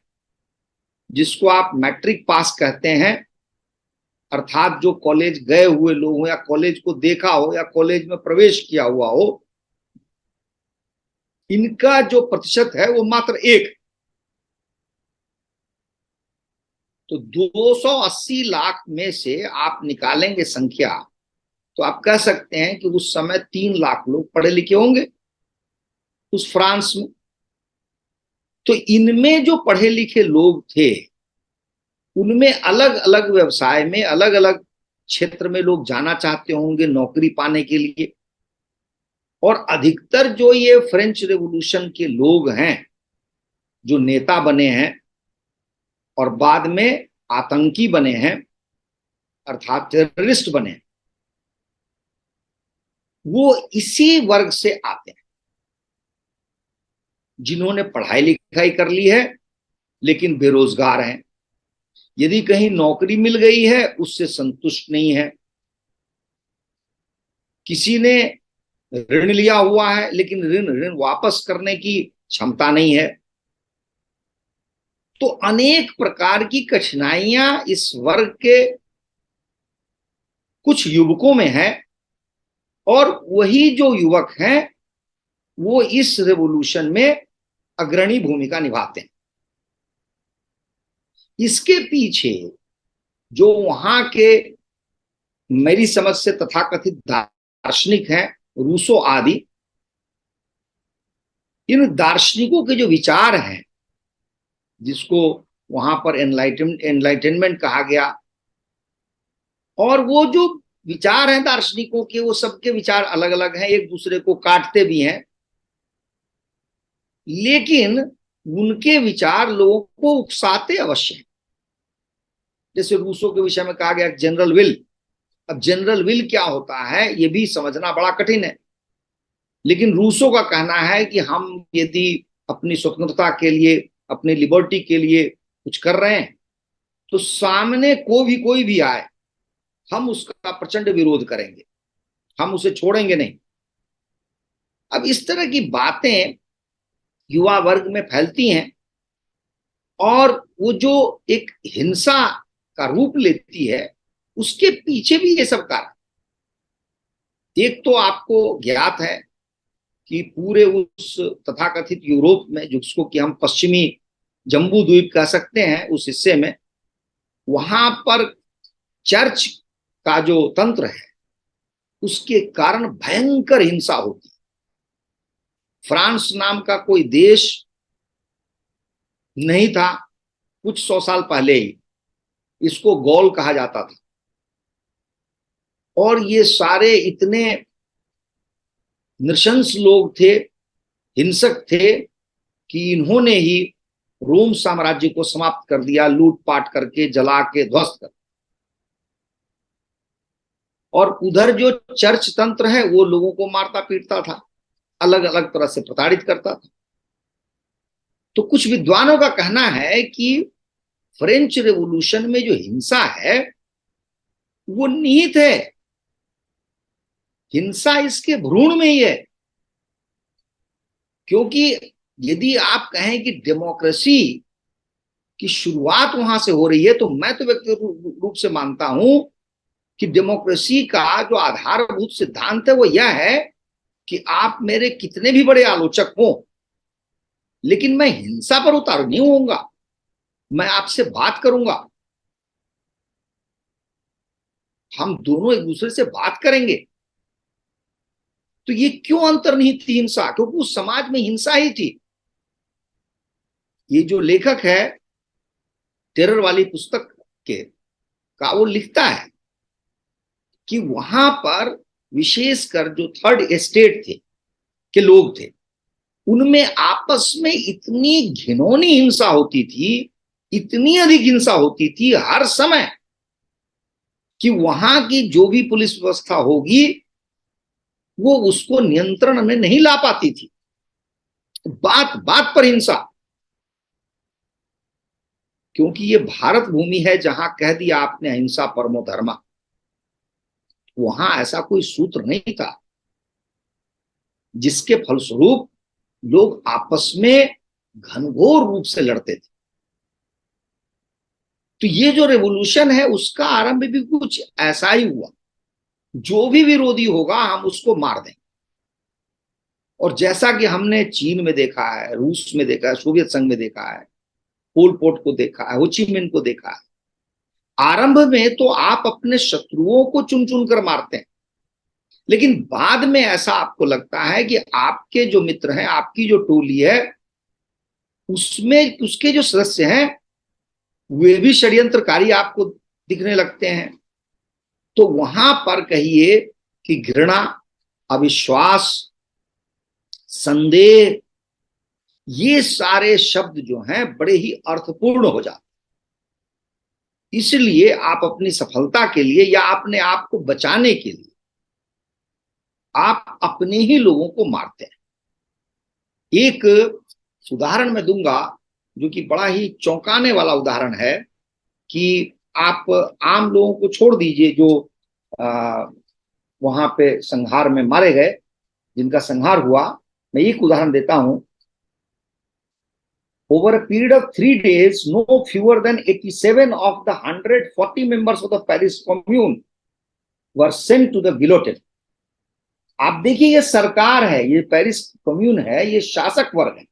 जिसको आप मैट्रिक पास कहते हैं, अर्थात जो कॉलेज गए हुए लोग हो या कॉलेज को देखा हो या कॉलेज में प्रवेश किया हुआ हो, इनका जो प्रतिशत है वो मात्र 1। तो 280 लाख में से आप निकालेंगे संख्या, तो आप कह सकते हैं कि उस समय 3 लाख लोग पढ़े लिखे होंगे उस फ्रांस में। तो इनमें जो पढ़े लिखे लोग थे उनमें अलग अलग व्यवसाय में, अलग अलग क्षेत्र में लोग जाना चाहते होंगे नौकरी पाने के लिए। और अधिकतर जो ये फ्रेंच रेवोल्यूशन के लोग हैं जो नेता बने हैं और बाद में आतंकी बने हैं, अर्थात टेररिस्ट बने हैं, वो इसी वर्ग से आते हैं जिन्होंने पढ़ाई लिखाई कर ली है लेकिन बेरोजगार हैं। यदि कहीं नौकरी मिल गई है उससे संतुष्ट नहीं है। किसी ने ऋण लिया हुआ है लेकिन ऋण ऋण वापस करने की क्षमता नहीं है। तो अनेक प्रकार की कठिनाइयां इस वर्ग के कुछ युवकों में है, और वही जो युवक हैं वो इस रेवोल्यूशन में अग्रणी भूमिका निभाते हैं। इसके पीछे जो वहां के, मेरी समझ से तथाकथित दार्शनिक हैं, रूसो आदि, इन दार्शनिकों के जो विचार हैं, जिसको वहां पर एनलाइटनमेंट कहा गया, और वो जो विचार हैं दार्शनिकों के, वो सबके विचार अलग अलग हैं, एक दूसरे को काटते भी हैं, लेकिन उनके विचार लोगों को उकसाते अवश्य हैं। जैसे रूसो के विषय में कहा गया जनरल विल। अब जनरल विल क्या होता है ये भी समझना बड़ा कठिन है, लेकिन रूसो का कहना है कि हम यदि अपनी स्वतंत्रता के लिए, अपनी लिबर्टी के लिए कुछ कर रहे हैं तो सामने कोई भी आए हम उसका प्रचंड विरोध करेंगे, हम उसे छोड़ेंगे नहीं। अब इस तरह की बातें युवा वर्ग में फैलती हैं और वो जो एक हिंसा का रूप लेती है उसके पीछे भी ये सब कारण। एक तो आपको ज्ञात है कि पूरे उस तथाकथित यूरोप में, जिसको कि हम पश्चिमी जम्बू द्वीप कह सकते हैं, उस हिस्से में, वहां पर चर्च का जो तंत्र है उसके कारण भयंकर हिंसा होती है। फ्रांस नाम का कोई देश नहीं था कुछ 100 साल पहले ही, इसको गौल कहा जाता था। और ये सारे इतने नृशंस लोग थे, हिंसक थे, कि इन्होंने ही रोम साम्राज्य को समाप्त कर दिया, लूटपाट करके, जला के ध्वस्त कर। और उधर जो चर्च तंत्र है वो लोगों को मारता पीटता था, अलग अलग तरह से प्रताड़ित करता था। तो कुछ विद्वानों का कहना है कि फ्रेंच रेवोल्यूशन में जो हिंसा है वो निहित है, हिंसा इसके भ्रूण में ही है। क्योंकि यदि आप कहें कि डेमोक्रेसी की शुरुआत वहां से हो रही है, तो मैं तो व्यक्तिगत रूप से मानता हूं कि डेमोक्रेसी का जो आधारभूत सिद्धांत है वो यह है कि आप मेरे कितने भी बड़े आलोचक हों, लेकिन मैं हिंसा पर उतारू नहीं होऊंगा, मैं आपसे बात करूंगा, हम दोनों एक दूसरे से बात करेंगे। तो ये क्यों अंतर्निहित थी हिंसा? क्योंकि उस समाज में हिंसा ही थी। ये जो लेखक है टेरर वाली पुस्तक के का, वो लिखता है कि वहां पर विशेषकर जो थर्ड एस्टेट थे के लोग थे, उनमें आपस में इतनी घिनौनी हिंसा होती थी, इतनी अधिक हिंसा होती थी हर समय, कि वहां की जो भी पुलिस व्यवस्था होगी वो उसको नियंत्रण में नहीं ला पाती थी। बात बात पर हिंसा। क्योंकि ये भारत भूमि है जहां कह दिया आपने अहिंसा परमो धर्मा, वहां ऐसा कोई सूत्र नहीं था जिसके फलस्वरूप लोग आपस में घनघोर रूप से लड़ते थे। तो ये जो रेवोल्यूशन है उसका आरंभ भी कुछ ऐसा ही हुआ, जो भी विरोधी होगा हम उसको मार देंगे। और जैसा कि हमने चीन में देखा है, रूस में देखा है, सोवियत संघ में देखा है, पोल पोट को देखा है, होचिमिन को देखा है, आरंभ में तो आप अपने शत्रुओं को चुन चुन कर मारते हैं, लेकिन बाद में ऐसा आपको लगता है कि आपके जो मित्र हैं, आपकी जो टोली है, उसमें उसके जो सदस्य हैं वे भी षड्यंत्रकारी आपको दिखने लगते हैं। तो वहां पर कहिए कि घृणा, अविश्वास, संदेह, ये सारे शब्द जो हैं बड़े ही अर्थपूर्ण हो जाते। इसलिए आप अपनी सफलता के लिए या अपने आप को बचाने के लिए आप अपने ही लोगों को मारते हैं। एक उदाहरण मैं दूंगा जो कि बड़ा ही चौंकाने वाला उदाहरण है, कि आप आम लोगों को छोड़ दीजिए जो वहां पे संहार में मारे गए, जिनका संहार हुआ। मैं एक उदाहरण देता हूं। Over a period of 3 days, no fewer than 87 of the 140 members of the Paris Commune were sent to the guillotine. आप देखिए, ये सरकार है, ये पेरिस कम्यून है, ये शासक वर्ग है,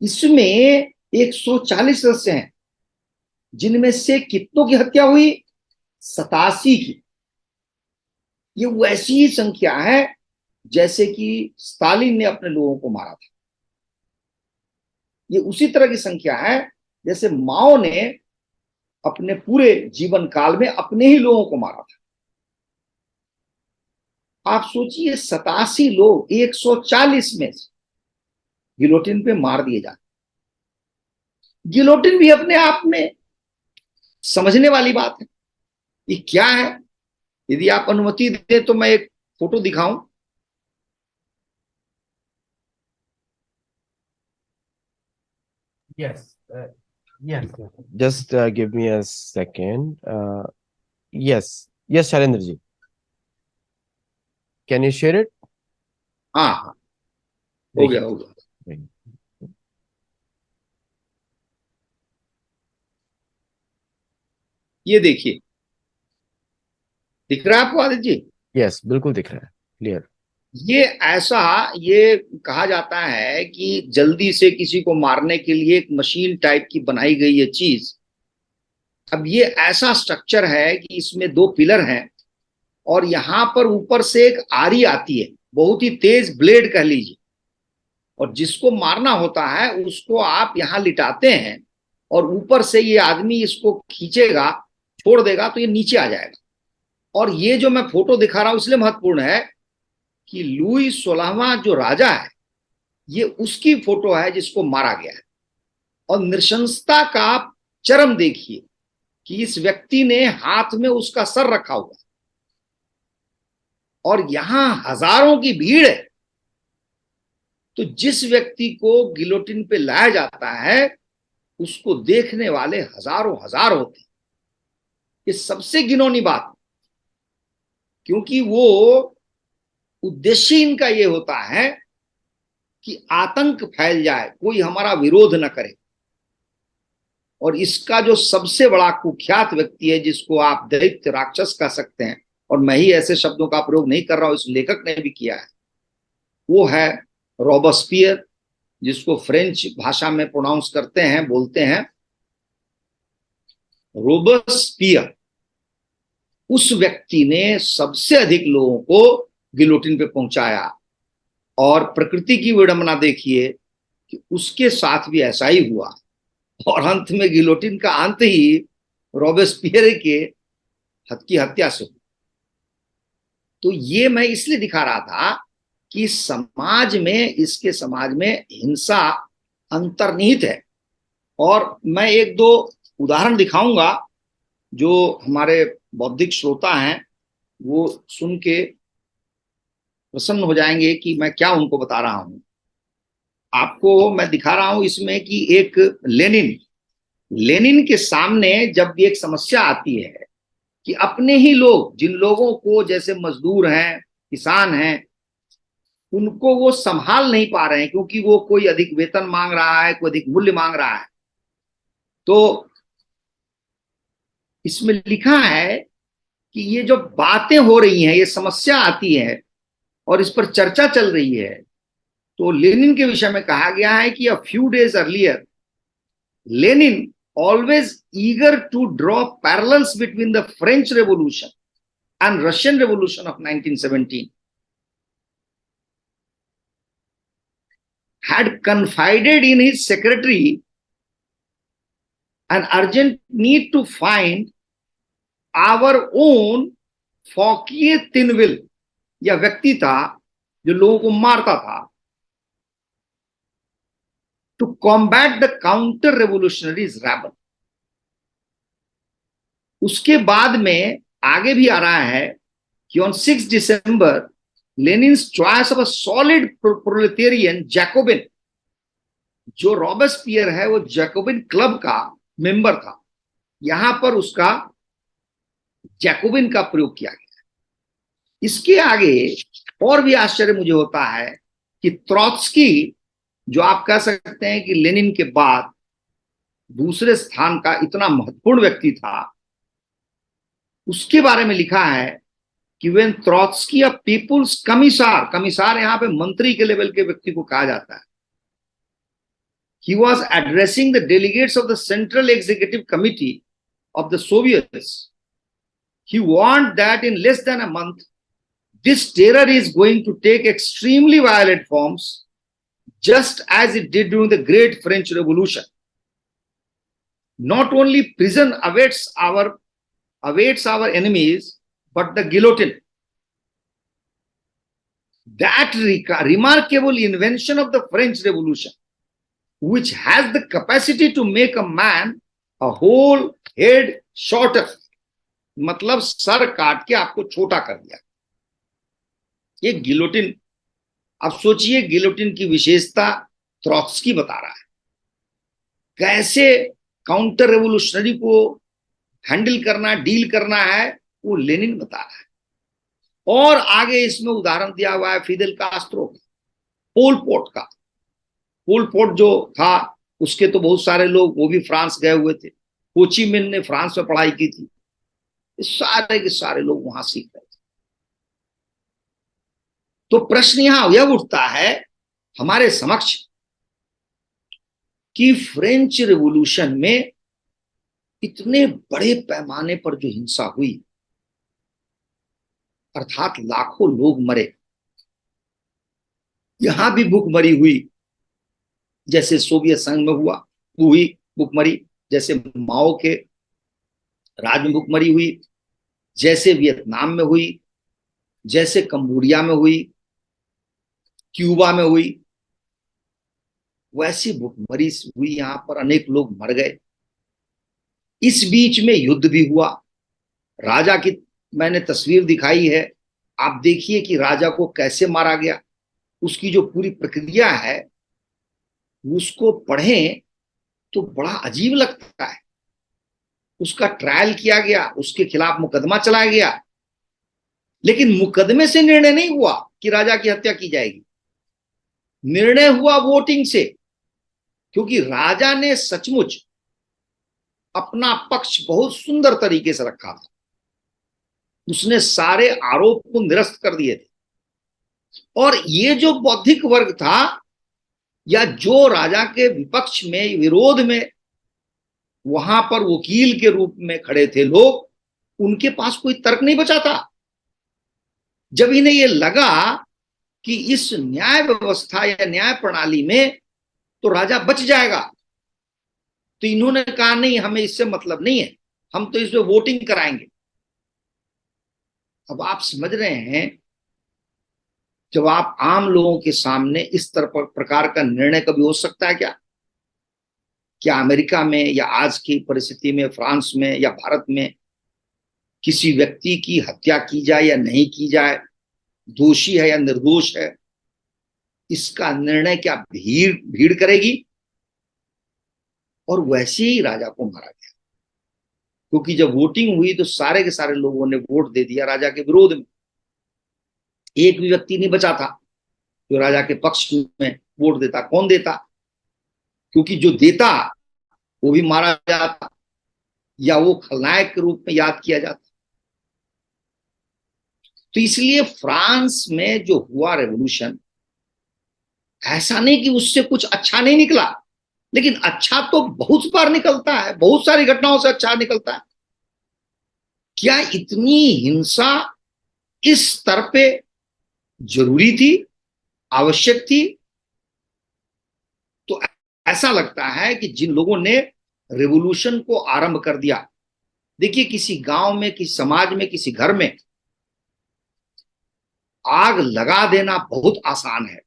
इसमें 140 सदस्य हैं, जिनमें से कितनों की हत्या हुई? 87 की। ये वैसी ही संख्या है जैसे कि स्टालिन ने अपने लोगों को मारा था। ये उसी तरह की संख्या है जैसे माओ ने अपने पूरे जीवन काल में अपने ही लोगों को मारा था। आप सोचिए, 87 लोग 140 में से गिलोटिन पे मार दिए जाते। गिलोटिन भी अपने आप में समझने वाली बात है। ये क्या है? यदि आप अनुमति दें तो मैं एक फोटो दिखाऊं। Yes. Yes. Just give me a second. Yes. Yes, Shailendra ji. Can you share it? हाँ हाँ, हो गया देखिए। हो गया। ये देखिए, दिख रहा है आपको आदित्य जी? यस, बिल्कुल दिख रहा है, क्लियर। ये ऐसा, ये कहा जाता है कि जल्दी से किसी को मारने के लिए एक मशीन टाइप की बनाई गई ये चीज। अब ये ऐसा स्ट्रक्चर है कि इसमें 2 पिलर हैं और यहां पर ऊपर से एक आरी आती है, बहुत ही तेज ब्लेड कह लीजिए, और जिसको मारना होता है उसको आप यहां लिटाते हैं और ऊपर से ये आदमी इसको खींचेगा, छोड़ देगा तो ये नीचे आ जाएगा। और ये जो मैं फोटो दिखा रहा हूं इसलिए महत्वपूर्ण है कि लुई 16वां जो राजा है, ये उसकी फोटो है जिसको मारा गया है। और नृशंसता का आप चरम देखिए कि इस व्यक्ति ने हाथ में उसका सर रखा हुआ और यहां हजारों की भीड़ है। तो जिस व्यक्ति को गिलोटिन पे लाया जाता है उसको देखने वाले हजारों हजार होते हैं। ये सबसे घिनौनी बात, क्योंकि वो उद्देश्य इनका ये होता है कि आतंक फैल जाए, कोई हमारा विरोध न करे। और इसका जो सबसे बड़ा कुख्यात व्यक्ति है, जिसको आप दैत्य राक्षस कह सकते हैं, और मैं ही ऐसे शब्दों का प्रयोग नहीं कर रहा हूं, इस लेखक ने भी किया है, वो है रॉबस्पियर, जिसको फ्रेंच भाषा में प्रोनाउंस करते हैं, बोलते हैं रोबस्पियर। उस व्यक्ति ने सबसे अधिक लोगों को गिलोटिन पे पहुंचाया। और प्रकृति की विडंबना देखिए कि उसके साथ भी ऐसा ही हुआ और अंत में गिलोटिन का अंत ही रॉबेस्पियर के की हत्या से हुआ। तो ये मैं इसलिए दिखा रहा था कि समाज में, इसके समाज में हिंसा अंतर्निहित है। और मैं एक दो उदाहरण दिखाऊंगा जो हमारे बौद्धिक श्रोता हैं वो सुन के प्रसन्न हो जाएंगे कि मैं क्या उनको बता रहा हूं। आपको मैं दिखा रहा हूं इसमें कि एक लेनिन लेनिन के सामने जब भी एक समस्या आती है कि अपने ही लोग, जिन लोगों को जैसे मजदूर हैं, किसान हैं, उनको वो संभाल नहीं पा रहे हैं क्योंकि वो कोई अधिक वेतन मांग रहा है, कोई अधिक मूल्य मांग रहा है। तो इसमें लिखा है कि ये जो बातें हो रही हैं, ये समस्या आती है और इस पर चर्चा चल रही है। तो लेनिन के विषय में कहा गया है कि a few days earlier Lenin always eager to draw parallels between the French Revolution and Russian Revolution of 1917 had confided in his secretary an urgent need to find our own Fouquier Tinville. यह व्यक्ति था जो लोगों को मारता था। To combat the counter revolutionaries rabble. उसके बाद में आगे भी आ रहा है कि on 6 December Lenin's choice of a solid proletarian Jacobin. जो रॉबेस्पियर है वो जैकोबिन क्लब का मेंबर था, यहां पर उसका जैकोबिन का प्रयोग किया गया। इसके आगे और भी आश्चर्य मुझे होता है कि त्रोत्स्की, जो आप कह सकते हैं कि लेनिन के बाद दूसरे स्थान का इतना महत्वपूर्ण व्यक्ति था, उसके बारे में लिखा है कि when त्रोत्स्की a people's commissar, commissar यहां पे मंत्री के लेवल के व्यक्ति को कहा जाता है, he was addressing the delegates of the Central Executive Committee of the Soviets. He warned that in less than a month, this terror is going to take extremely violent forms, just as it did during the Great French Revolution. Not only prison awaits our enemies, but the guillotine. That remarkable invention of the French Revolution, which has the capacity to make a man a whole head shorter, मतलब sir काट के आपको छोटा कर दिया। ये guillotine, अब सोचिए गिलोटिन की विशेषता त्रोत्स्की बता रहा है, कैसे काउंटर रेवोल्यूशनरी को हैंडल करना, डील करना है, वो लेनिन बता रहा है। और आगे इसमें उदाहरण दिया हुआ है फिदेल कास्त्रो, पोल पोट का। पोल पोट जो था उसके तो बहुत सारे लोग वो भी फ्रांस गए हुए थे, होची मिन ने फ्रांस में पढ़ाई की थी, सारे के सारे लोग वहां सीख रहे थे। तो प्रश्न यहां यह उठता है हमारे समक्ष कि फ्रेंच रिवॉल्यूशन में इतने बड़े पैमाने पर जो हिंसा हुई, अर्थात लाखों लोग मरे, यहां भी भूखमरी हुई जैसे सोवियत संघ में हुई भूखमरी, जैसे माओ के राज में भूखमरी हुई, जैसे वियतनाम में हुई, जैसे कंबोडिया में हुई, क्यूबा में हुई, वैसी भुखमरी हुई, यहां पर अनेक लोग मर गए। इस बीच में युद्ध भी हुआ। राजा की मैंने तस्वीर दिखाई है, आप देखिए कि राजा को कैसे मारा गया। उसकी जो पूरी प्रक्रिया है उसको पढ़ें तो बड़ा अजीब लगता है। उसका ट्रायल किया गया, उसके खिलाफ मुकदमा चलाया गया, लेकिन मुकदमे से निर्णय नहीं हुआ कि राजा की हत्या की जाएगी। निर्णय हुआ वोटिंग से, क्योंकि राजा ने सचमुच अपना पक्ष बहुत सुंदर तरीके से रखा था। उसने सारे आरोप को निरस्त कर दिए थे। और ये जो बौद्धिक वर्ग था, या जो राजा के विपक्ष में, विरोध में वहां पर वकील के रूप में खड़े थे लोग, उनके पास कोई तर्क नहीं बचा था। जब इन्हें यह लगा कि इस न्याय व्यवस्था या न्याय प्रणाली में तो राजा बच जाएगा, तो इन्होंने कहा नहीं, हमें इससे मतलब नहीं है, हम तो इसमें वोटिंग कराएंगे। अब आप समझ रहे हैं, जब आप आम लोगों के सामने इस तरह प्रकार का निर्णय कभी हो सकता है क्या? क्या अमेरिका में या आज की परिस्थिति में फ्रांस में या भारत में किसी व्यक्ति की हत्या की जाए या नहीं की जाए, दोषी है या निर्दोष है, इसका निर्णय क्या भीड़ भीड़ करेगी? और वैसे ही राजा को मारा गया, क्योंकि जब वोटिंग हुई तो सारे के सारे लोगों ने वोट दे दिया राजा के विरोध में। एक भी व्यक्ति नहीं बचा था जो राजा के पक्ष में वोट देता। कौन देता? क्योंकि जो देता वो भी मारा जाता, या वो खलनायक के रूप में याद किया जाता। तो इसलिए फ्रांस में जो हुआ रेवोल्यूशन, ऐसा नहीं कि उससे कुछ अच्छा नहीं निकला, लेकिन अच्छा तो बहुत बार निकलता है, बहुत सारी घटनाओं से अच्छा निकलता है। क्या इतनी हिंसा इस स्तर पे जरूरी थी, आवश्यक थी? तो ऐसा लगता है कि जिन लोगों ने रेवोल्यूशन को आरंभ कर दिया, देखिए किसी गांव में, किसी समाज में, किसी घर में आग लगा देना बहुत आसान है,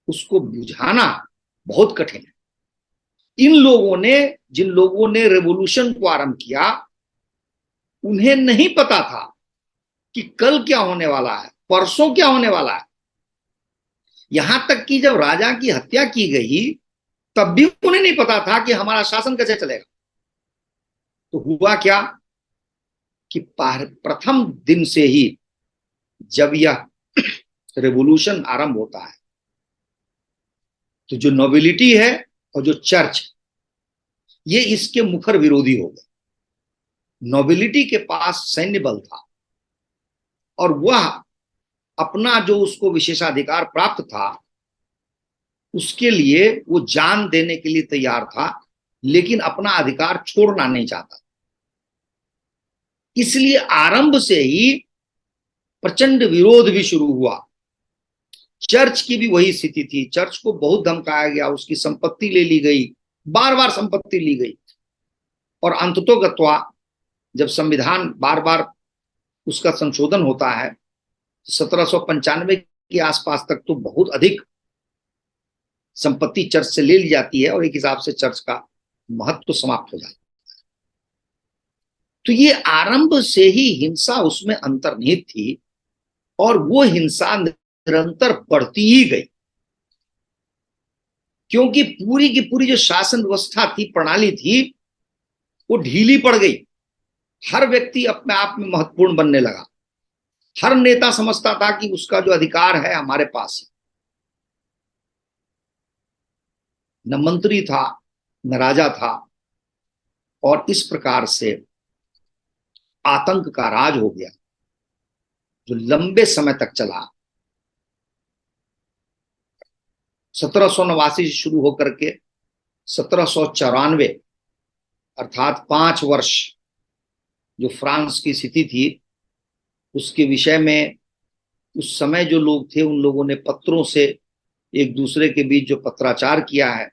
उसको बुझाना बहुत कठिन है। इन लोगों ने, जिन लोगों ने रेवोल्यूशन को आरंभ किया, उन्हें नहीं पता था कि कल क्या होने वाला है, परसों क्या होने वाला है। यहां तक कि जब राजा की हत्या की गई तब भी उन्हें नहीं पता था कि हमारा शासन कैसे चलेगा। तो हुआ क्या कि प्रथम दिन से ही जब यह रेवोल्यूशन आरंभ होता है, तो जो नोबिलिटी है और जो चर्च, ये इसके मुखर विरोधी हो गए। नोबिलिटी के पास सैन्य बल था और वह अपना जो उसको विशेषाधिकार प्राप्त था उसके लिए वो जान देने के लिए तैयार था, लेकिन अपना अधिकार छोड़ना नहीं चाहता। इसलिए आरंभ से ही प्रचंड विरोध भी शुरू हुआ। चर्च की भी वही स्थिति थी। चर्च को बहुत धमकाया गया, उसकी संपत्ति ले ली गई, बार बार संपत्ति ली गई। और अंततोगत्वा जब संविधान बार बार उसका संशोधन होता है, 1795 के आसपास तक तो बहुत अधिक संपत्ति चर्च से ले ली जाती है और एक हिसाब से चर्च का महत्व समाप्त हो जाता है। तो ये आरंभ से ही हिंसा उसमें अंतर्निहित थी और वो हिंसा निरंतर बढ़ती ही गई, क्योंकि पूरी की पूरी जो शासन व्यवस्था थी, प्रणाली थी, वो ढीली पड़ गई। हर व्यक्ति अपने आप में महत्वपूर्ण बनने लगा। हर नेता समझता था कि उसका जो अधिकार है हमारे पास है। न मंत्री था, न राजा था। और इस प्रकार से आतंक का राज हो गया जो लंबे समय तक चला। 1789 से शुरू होकर के 1794, अर्थात 5 वर्ष जो फ्रांस की स्थिति थी, उसके विषय में उस समय जो लोग थे उन लोगों ने पत्रों से एक दूसरे के बीच जो पत्राचार किया है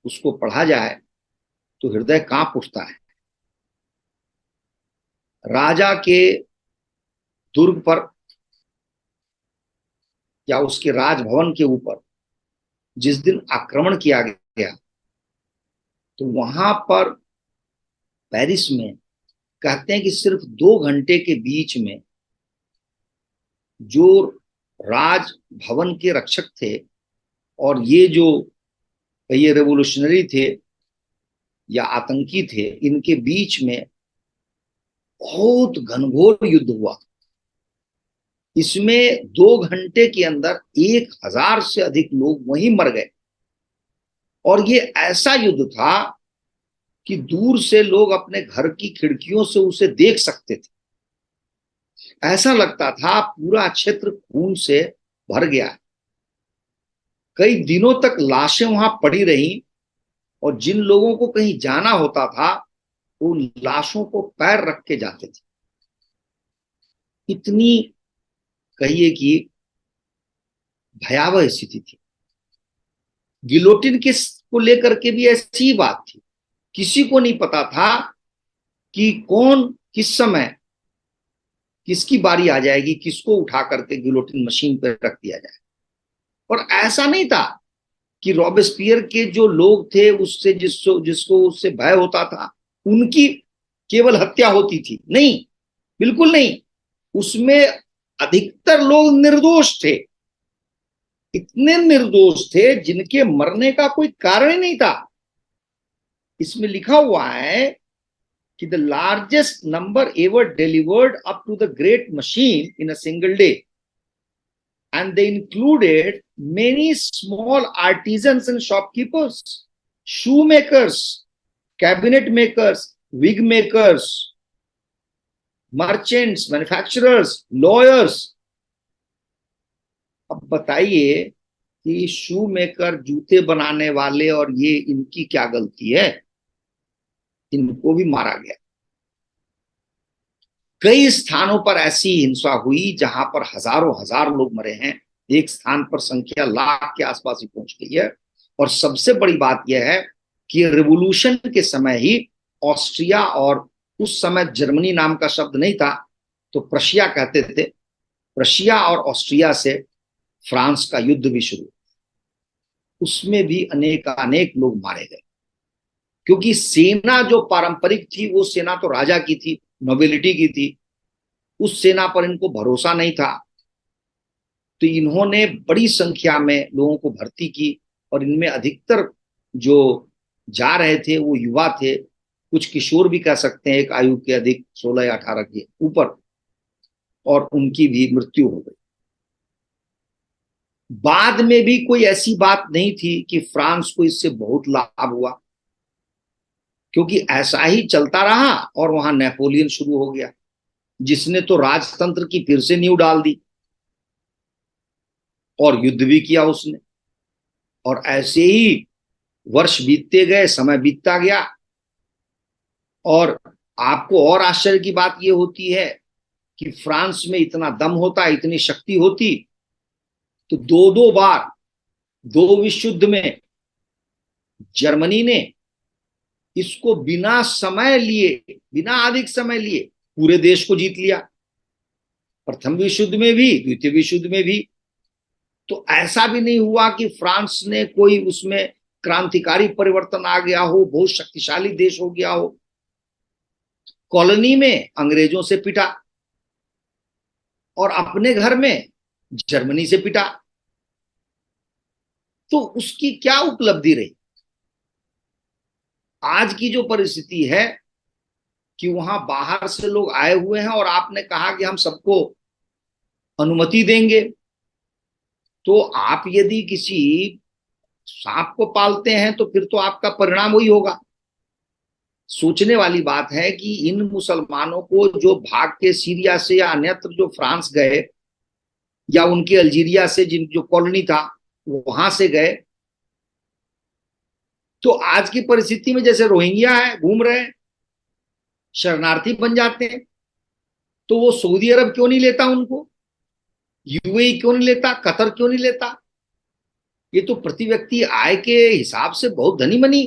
उसको पढ़ा जाए तो हृदय कांप उठता है। राजा के दुर्ग पर या उसके राजभवन के ऊपर जिस दिन आक्रमण किया गया, तो वहां पर पेरिस में कहते हैं कि सिर्फ 2 घंटे के बीच में जो राजभवन के रक्षक थे और ये जो ये रेवोल्यूशनरी थे या आतंकी थे, इनके बीच में बहुत घनघोर युद्ध हुआ। इसमें 2 घंटे के अंदर 1,000 से अधिक लोग वहीं मर गए। और ये ऐसा युद्ध था कि दूर से लोग अपने घर की खिड़कियों से उसे देख सकते थे। ऐसा लगता था पूरा क्षेत्र खून से भर गया है। कई दिनों तक लाशें वहां पड़ी रही और जिन लोगों को कहीं जाना होता था वो लाशों को पैर रख के जाते थे। इतनी कहिए कि भयावह स्थिति थी। गिलोटिन को लेकर के भी ऐसी ही बात थी। किसी को नहीं पता था कि कौन किस समय किसकी बारी आ जाएगी, किसको उठा करके गिलोटिन मशीन पर रख दिया जाए। और ऐसा नहीं था कि रॉबेस्पियर के जो लोग थे उससे जिसको उससे भय होता था उनकी केवल हत्या होती थी। नहीं, बिल्कुल नहीं। उसमें अधिकतर लोग निर्दोष थे। इतने निर्दोष थे जिनके मरने का कोई कारण ही नहीं था। इसमें लिखा हुआ है कि the largest number ever delivered up to the great machine in a single day, and they included many small artisans and shopkeepers, shoemakers, cabinet makers, wig makers, merchants, manufacturers, lawyers। अब बताइए कि शू मेकर, जूते बनाने वाले, और ये इनकी क्या गलती है? इनको भी मारा गया। कई स्थानों पर ऐसी हिंसा हुई जहां पर हजारों हजार लोग मरे हैं। एक स्थान पर संख्या लाख के आसपास ही पहुंच गई है। और सबसे बड़ी बात यह है कि रिवॉल्यूशन के समय ही ऑस्ट्रिया, और उस समय जर्मनी नाम का शब्द नहीं था तो प्रशिया कहते थे, प्रशिया और ऑस्ट्रिया से फ्रांस का युद्ध भी शुरू। उसमें भी अनेक अनेक लोग मारे गए, क्योंकि सेना जो पारंपरिक थी वो सेना तो राजा की थी, नोबिलिटी की थी। उस सेना पर इनको भरोसा नहीं था, तो इन्होंने बड़ी संख्या में लोगों को भर्ती की। और इनमें अधिकतर जो जा रहे थे वो युवा थे, कुछ किशोर भी कह सकते हैं, एक आयु के अधिक 16 या 18 के ऊपर, और उनकी भी मृत्यु हो गई। बाद में भी कोई ऐसी बात नहीं थी कि फ्रांस को इससे बहुत लाभ हुआ, क्योंकि ऐसा ही चलता रहा और वहां नेपोलियन शुरू हो गया, जिसने तो राजतंत्र की फिर से नींव डाल दी और युद्ध भी किया उसने। और ऐसे ही वर्ष बीतते गए, समय बीतता गया। और आपको और आश्चर्य की बात यह होती है कि फ्रांस में इतना दम होता, इतनी शक्ति होती, तो दो दो बार, दो विश्व युद्ध में जर्मनी ने इसको बिना समय लिए, बिना अधिक समय लिए पूरे देश को जीत लिया। प्रथम विश्व युद्ध में भी, द्वितीय विश्व युद्ध में भी। तो ऐसा भी नहीं हुआ कि फ्रांस ने कोई उसमें क्रांतिकारी परिवर्तन आ गया हो, बहुत शक्तिशाली देश हो गया हो। कॉलोनी में अंग्रेजों से पिटा और अपने घर में जर्मनी से पिटा। तो उसकी क्या उपलब्धि रही? आज की जो परिस्थिति है कि वहां बाहर से लोग आए हुए हैं और आपने कहा कि हम सबको अनुमति देंगे, तो आप यदि किसी सांप को पालते हैं तो फिर तो आपका परिणाम वही होगा। सोचने वाली बात है कि इन मुसलमानों को जो भाग के सीरिया से या अन्यत्र जो फ्रांस गए, या उनके अल्जीरिया से जिन जो कॉलोनी था वहां से गए, तो आज की परिस्थिति में जैसे रोहिंग्या है, घूम रहे हैं, शरणार्थी बन जाते हैं, तो वो सऊदी अरब क्यों नहीं लेता उनको? यूएई क्यों नहीं लेता? कतर क्यों नहीं लेता? ये तो प्रति व्यक्ति आय के हिसाब से बहुत धनी मनी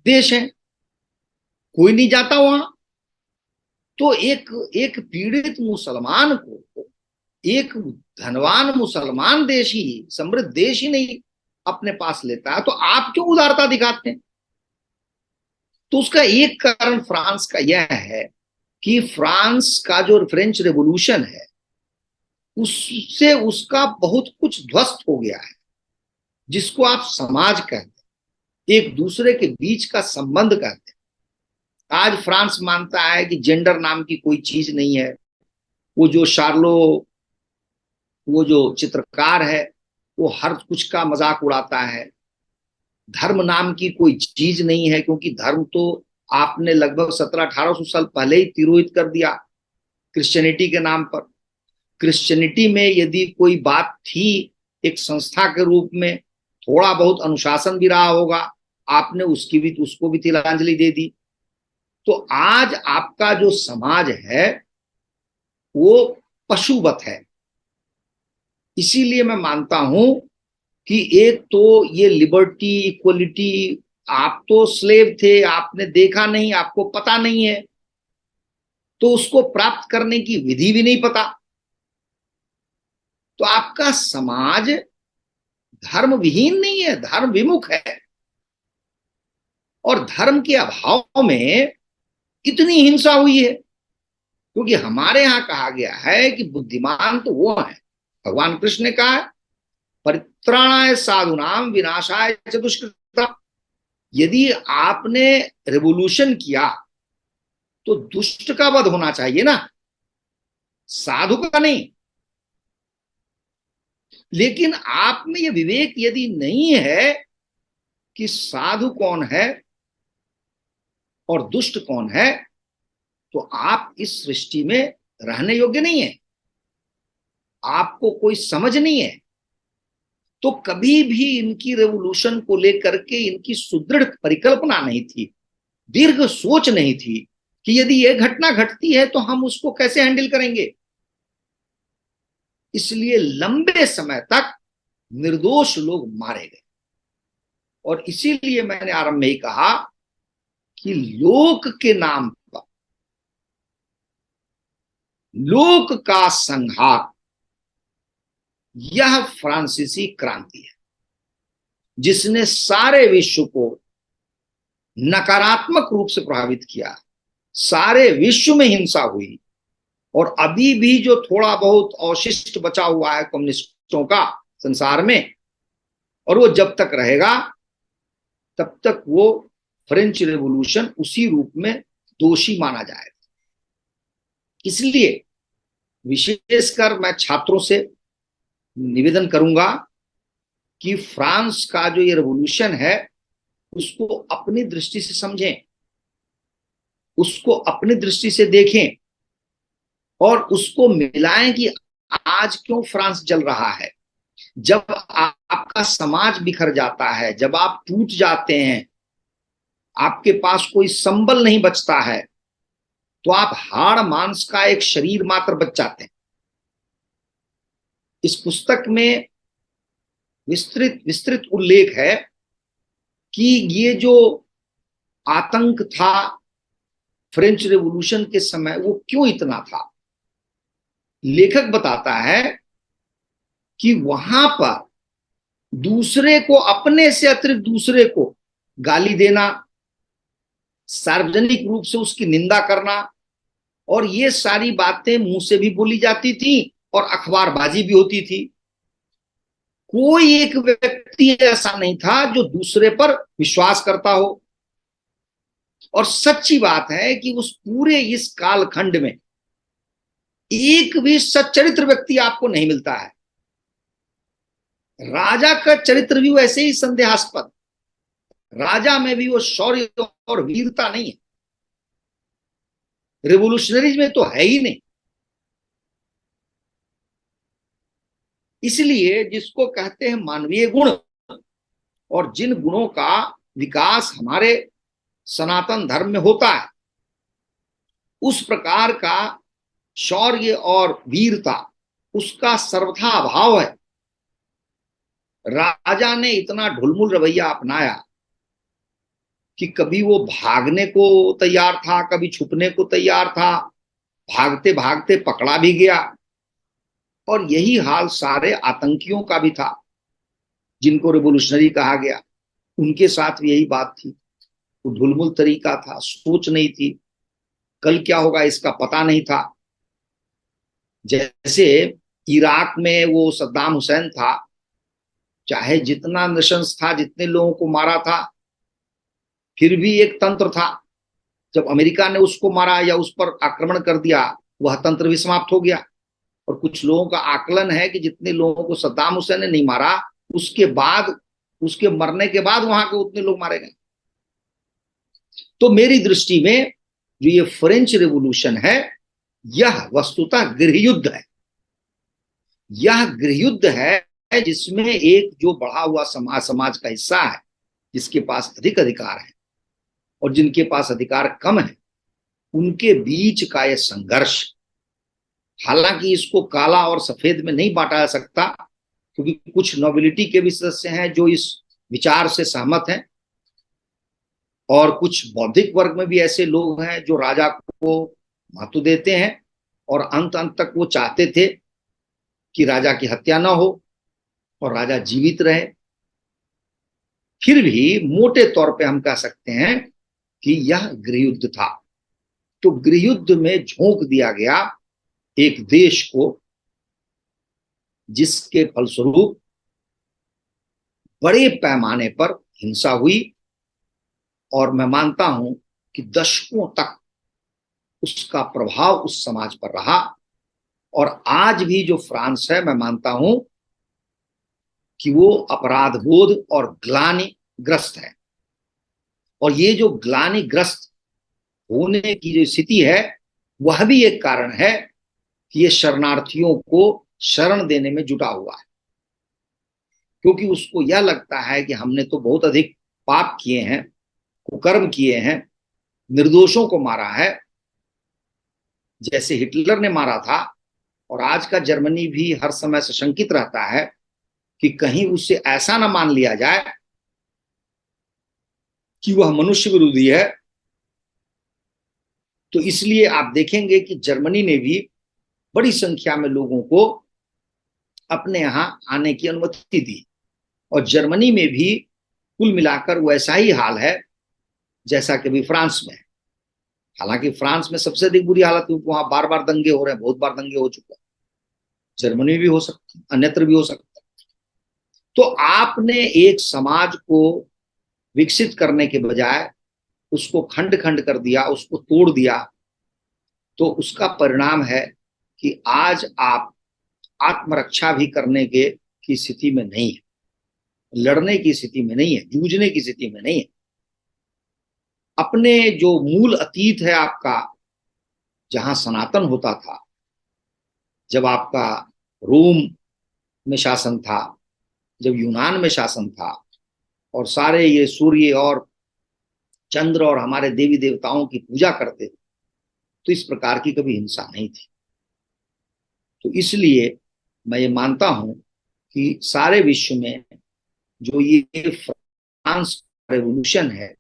देश है, कोई नहीं जाता वहां। तो एक एक पीड़ित मुसलमान को एक धनवान मुसलमान देश ही, समृद्ध देश ही नहीं अपने पास लेता है, तो आप क्यों उदारता दिखाते हैं? तो उसका एक कारण फ्रांस का यह है कि फ्रांस का जो फ्रेंच रेवोल्यूशन है उससे उसका बहुत कुछ ध्वस्त हो गया है, जिसको आप समाज कहते हैं, एक दूसरे के बीच का संबंध कहते हैं। आज फ्रांस मानता है कि जेंडर नाम की कोई चीज नहीं है। वो जो शार्लो, वो जो चित्रकार है, वो हर कुछ का मजाक उड़ाता है। धर्म नाम की कोई चीज नहीं है, क्योंकि धर्म तो आपने लगभग 1700-1800 साल पहले ही तिरोहित कर दिया क्रिश्चियनिटी के नाम पर। क्रिश्चियनिटी में यदि कोई बात थी एक संस्था के रूप में, थोड़ा बहुत अनुशासन भी रहा होगा, आपने उसको भी तिलांजलि दे दी। तो आज आपका जो समाज है वो पशुवत है। इसीलिए मैं मानता हूं कि एक तो ये लिबर्टी, इक्वलिटी, आप तो स्लेव थे, आपने देखा नहीं, आपको पता नहीं है, तो उसको प्राप्त करने की विधि भी नहीं पता। तो आपका समाज धर्म विहीन नहीं है, धर्म विमुख है। और धर्म के अभाव में इतनी हिंसा हुई है, क्योंकि हमारे यहां कहा गया है कि बुद्धिमान तो वो है, भगवान कृष्ण ने कहा है, परित्राणाय साधुनाम विनाशाय च दुष्कृता। यदि आपने रेवोल्यूशन किया तो दुष्ट का वध होना चाहिए ना, साधु का नहीं। लेकिन आप में यह विवेक यदि नहीं है कि साधु कौन है और दुष्ट कौन है, तो आप इस सृष्टि में रहने योग्य नहीं है, आपको कोई समझ नहीं है। तो कभी भी इनकी रेवोल्यूशन को लेकर के इनकी सुदृढ़ परिकल्पना नहीं थी, दीर्घ सोच नहीं थी कि यदि यह घटना घटती है तो हम उसको कैसे हैंडल करेंगे। इसलिए लंबे समय तक निर्दोष लोग मारे गए। और इसीलिए मैंने आरंभ में ही कहा कि लोक के नाम पर लोक का संहार, यह फ्रांसीसी क्रांति है जिसने सारे विश्व को नकारात्मक रूप से प्रभावित किया। सारे विश्व में हिंसा हुई, और अभी भी जो थोड़ा बहुत अवशिष्ट बचा हुआ है कम्युनिस्टों का संसार में, और वो जब तक रहेगा तब तक वो फ्रेंच रेवोल्यूशन उसी रूप में दोषी माना जाएगा। इसलिए विशेषकर मैं छात्रों से निवेदन करूंगा कि फ्रांस का जो ये रेवोल्यूशन है उसको अपनी दृष्टि से समझें, उसको अपनी दृष्टि से देखें, और उसको मिलाएं कि आज क्यों फ्रांस जल रहा है। जब आपका समाज बिखर जाता है, जब आप टूट जाते हैं, आपके पास कोई संबल नहीं बचता है, तो आप हाड़ मांस का एक शरीर मात्र बच जाते हैं। इस पुस्तक में विस्तृत विस्तृत उल्लेख है कि ये जो आतंक था फ्रेंच रेवोल्यूशन के समय वो क्यों इतना था। लेखक बताता है कि वहां पर दूसरे को, अपने से अतिरिक्त दूसरे को गाली देना, सार्वजनिक रूप से उसकी निंदा करना, और ये सारी बातें मुंह से भी बोली जाती थी और अखबारबाजी भी होती थी। कोई एक व्यक्ति ऐसा नहीं था जो दूसरे पर विश्वास करता हो। और सच्ची बात है कि उस पूरे इस कालखंड में एक भी सच्चरित्र व्यक्ति आपको नहीं मिलता है। राजा का चरित्र भी वैसे ही संदेहास्पद, राजा में भी वो शौर्य और वीरता नहीं है, रिवोल्यूशनरीज में तो है ही नहीं। इसलिए जिसको कहते हैं मानवीय गुण, और जिन गुणों का विकास हमारे सनातन धर्म में होता है, उस प्रकार का शौर्य और वीरता उसका सर्वथा अभाव है। राजा ने इतना ढुलमुल रवैया अपनाया कि कभी वो भागने को तैयार था, कभी छुपने को तैयार था, भागते भागते पकड़ा भी गया। और यही हाल सारे आतंकियों का भी था, जिनको रिवोल्यूशनरी कहा गया, उनके साथ भी यही बात थी। वो ढुलमुल तरीका था, सोच नहीं थी, कल क्या होगा इसका पता नहीं था। जैसे इराक में वो सद्दाम हुसैन था, चाहे जितना नृशंस था, जितने लोगों को मारा था, फिर भी एक तंत्र था। जब अमेरिका ने उसको मारा या उस पर आक्रमण कर दिया, वह तंत्र भी समाप्त हो गया। और कुछ लोगों का आकलन है कि जितने लोगों को सद्दाम हुसैन ने नहीं मारा, उसके बाद, उसके मरने के बाद वहां के उतने लोग मारे गए। तो मेरी दृष्टि में जो ये फ्रेंच रेवोल्यूशन है, यह वस्तुतः गृहयुद्ध है। यह गृहयुद्ध है जिसमें एक जो बढ़ा हुआ समाज का हिस्सा है, जिसके पास अधिक अधिकार है, और जिनके पास अधिकार कम है, उनके बीच का यह संघर्ष। हालांकि इसको काला और सफेद में नहीं बांटा जा सकता, क्योंकि कुछ नोबिलिटी के भी सदस्य हैं जो इस विचार से सहमत हैं, और कुछ बौद्धिक वर्ग में भी ऐसे लोग हैं जो राजा को महत्व देते हैं, और अंत अंत तक वो चाहते थे कि राजा की हत्या ना हो और राजा जीवित रहे। फिर भी मोटे तौर पे हम कह सकते हैं कि यह गृहयुद्ध था। तो गृहयुद्ध में झोंक दिया गया एक देश को, जिसके फलस्वरूप बड़े पैमाने पर हिंसा हुई, और मैं मानता हूं कि दशकों तक उसका प्रभाव उस समाज पर रहा। और आज भी जो फ्रांस है, मैं मानता हूं कि वो अपराध बोध और ग्लानि ग्रस्त है। और ये जो ग्लानि ग्रस्त होने की जो स्थिति है, वह भी एक कारण है कि ये शरणार्थियों को शरण देने में जुटा हुआ है। क्योंकि उसको यह लगता है कि हमने तो बहुत अधिक पाप किए हैं, कुकर्म किए हैं, निर्दोषों को मारा है, जैसे हिटलर ने मारा था। और आज का जर्मनी भी हर समय सशंकित रहता है कि कहीं उससे ऐसा ना मान लिया जाए कि वह मनुष्य विरोधी है। तो इसलिए आप देखेंगे कि जर्मनी ने भी बड़ी संख्या में लोगों को अपने यहां आने की अनुमति दी। और जर्मनी में भी कुल मिलाकर वैसा ही हाल है जैसा कि अभी फ्रांस में है। हालांकि फ्रांस में सबसे अधिक बुरी हालत, क्योंकि वहां बार बार दंगे हो रहे हैं, बहुत बार दंगे हो चुके हैं। जर्मनी में भी हो सकता है, अन्यत्र भी हो सकता है। तो आपने एक समाज को विकसित करने के बजाय उसको खंड खंड कर दिया, उसको तोड़ दिया। तो उसका परिणाम है कि आज आप आत्मरक्षा भी करने के की स्थिति में नहीं है, लड़ने की स्थिति में नहीं है, जूझने की स्थिति में नहीं है। अपने जो मूल अतीत है आपका, जहां सनातन होता था, जब आपका रोम में शासन था, जब यूनान में शासन था, और सारे ये सूर्य और चंद्र और हमारे देवी देवताओं की पूजा करते थे, तो इस प्रकार की कभी हिंसा नहीं थी। तो इसलिए मैं ये मानता हूं कि सारे विश्व में जो ये फ्रांस रेवोल्यूशन है,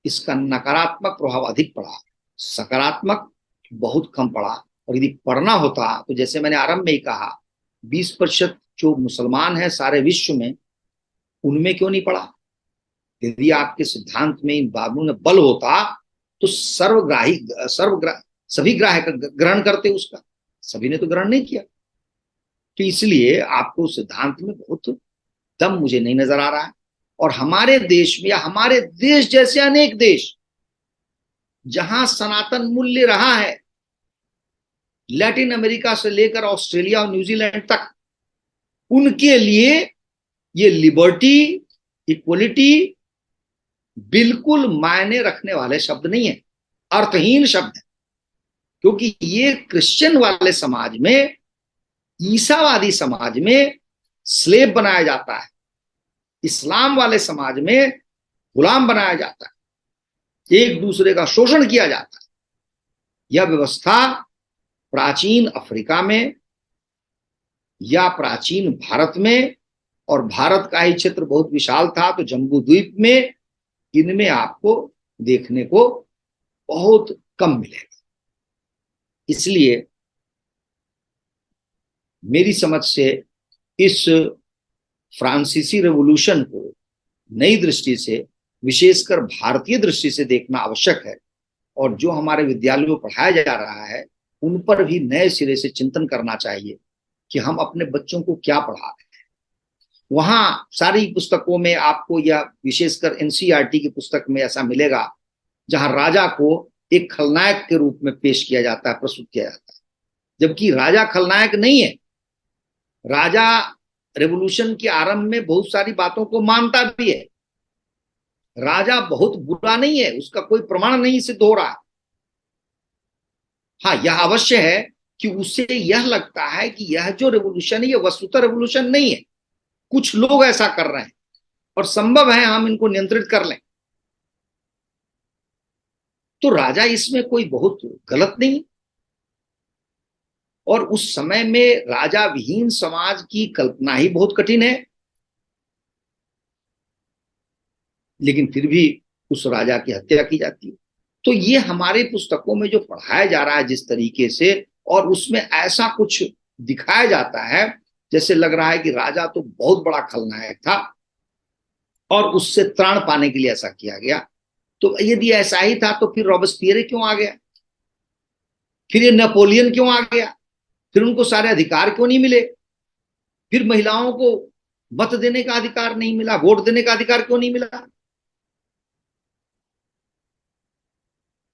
इसका नकारात्मक प्रभाव अधिक पड़ा, सकारात्मक बहुत कम पड़ा। और यदि पढ़ना होता तो जैसे मैंने आरंभ में ही कहा, 20% जो मुसलमान हैं सारे विश्व में, उनमें क्यों नहीं पड़ा? यदि आपके सिद्धांत में इन बातों में बल होता तो सर्वग्राही सभी ग्राह्य ग्रहण करते उसका। सभी ने तो ग्रहण नहीं किया। तो इसलिए आपको सिद्धांत में बहुत दम मुझे नहीं नजर आ रहा है। और हमारे देश में, या हमारे देश जैसे अनेक देश जहां सनातन मूल्य रहा है, लैटिन अमेरिका से लेकर ऑस्ट्रेलिया और न्यूजीलैंड तक, उनके लिए ये लिबर्टी, इक्वलिटी बिल्कुल मायने रखने वाले शब्द नहीं है, अर्थहीन शब्द है। क्योंकि ये क्रिश्चियन वाले समाज में, ईसावादी समाज में स्लेव बनाया जाता है, इस्लाम वाले समाज में गुलाम बनाया जाता है, एक दूसरे का शोषण किया जाता है। यह व्यवस्था प्राचीन अफ्रीका में या प्राचीन भारत में, और भारत का ही क्षेत्र बहुत विशाल था, तो जम्बू द्वीप में, इनमें आपको देखने को बहुत कम मिलेगा। इसलिए मेरी समझ से इस फ्रांसीसी रेवोल्यूशन को नई दृष्टि से, विशेषकर भारतीय दृष्टि से देखना आवश्यक है। और जो हमारे विद्यालयों में पढ़ाया जा रहा है उन पर भी नए सिरे से चिंतन करना चाहिए कि हम अपने बच्चों को क्या पढ़ा रहे हैं। वहां सारी पुस्तकों में आपको, या विशेषकर एनसीईआरटी की पुस्तक में ऐसा मिलेगा जहां राजा को एक खलनायक के रूप में पेश किया जाता है, प्रस्तुत किया जाता है, जबकि राजा खलनायक नहीं है। राजा रेवोल्यूशन के आरंभ में बहुत सारी बातों को मानता भी है। राजा बहुत बुरा नहीं है, उसका कोई प्रमाण नहीं सिद्ध हो रहा। हाँ, यह अवश्य है कि उससे यह लगता है कि यह जो रेवोल्यूशन है यह वस्तुतः रेवोल्यूशन नहीं है, कुछ लोग ऐसा कर रहे हैं और संभव है हम इनको नियंत्रित कर लें। तो राजा इसमें कोई बहुत गलत नहीं। और उस समय में राजा विहीन समाज की कल्पना ही बहुत कठिन है, लेकिन फिर भी उस राजा की हत्या की जाती है। तो ये हमारे पुस्तकों में जो पढ़ाया जा रहा है जिस तरीके से, और उसमें ऐसा कुछ दिखाया जाता है जैसे लग रहा है कि राजा तो बहुत बड़ा खलनायक था और उससे त्राण पाने के लिए ऐसा किया गया। तो यदि ऐसा ही था तो फिर रॉबेस्पियर क्यों आ गया, फिर ये नेपोलियन क्यों आ गया, फिर उनको सारे अधिकार क्यों नहीं मिले, फिर महिलाओं को मत देने का अधिकार नहीं मिला, वोट देने का अधिकार क्यों नहीं मिला।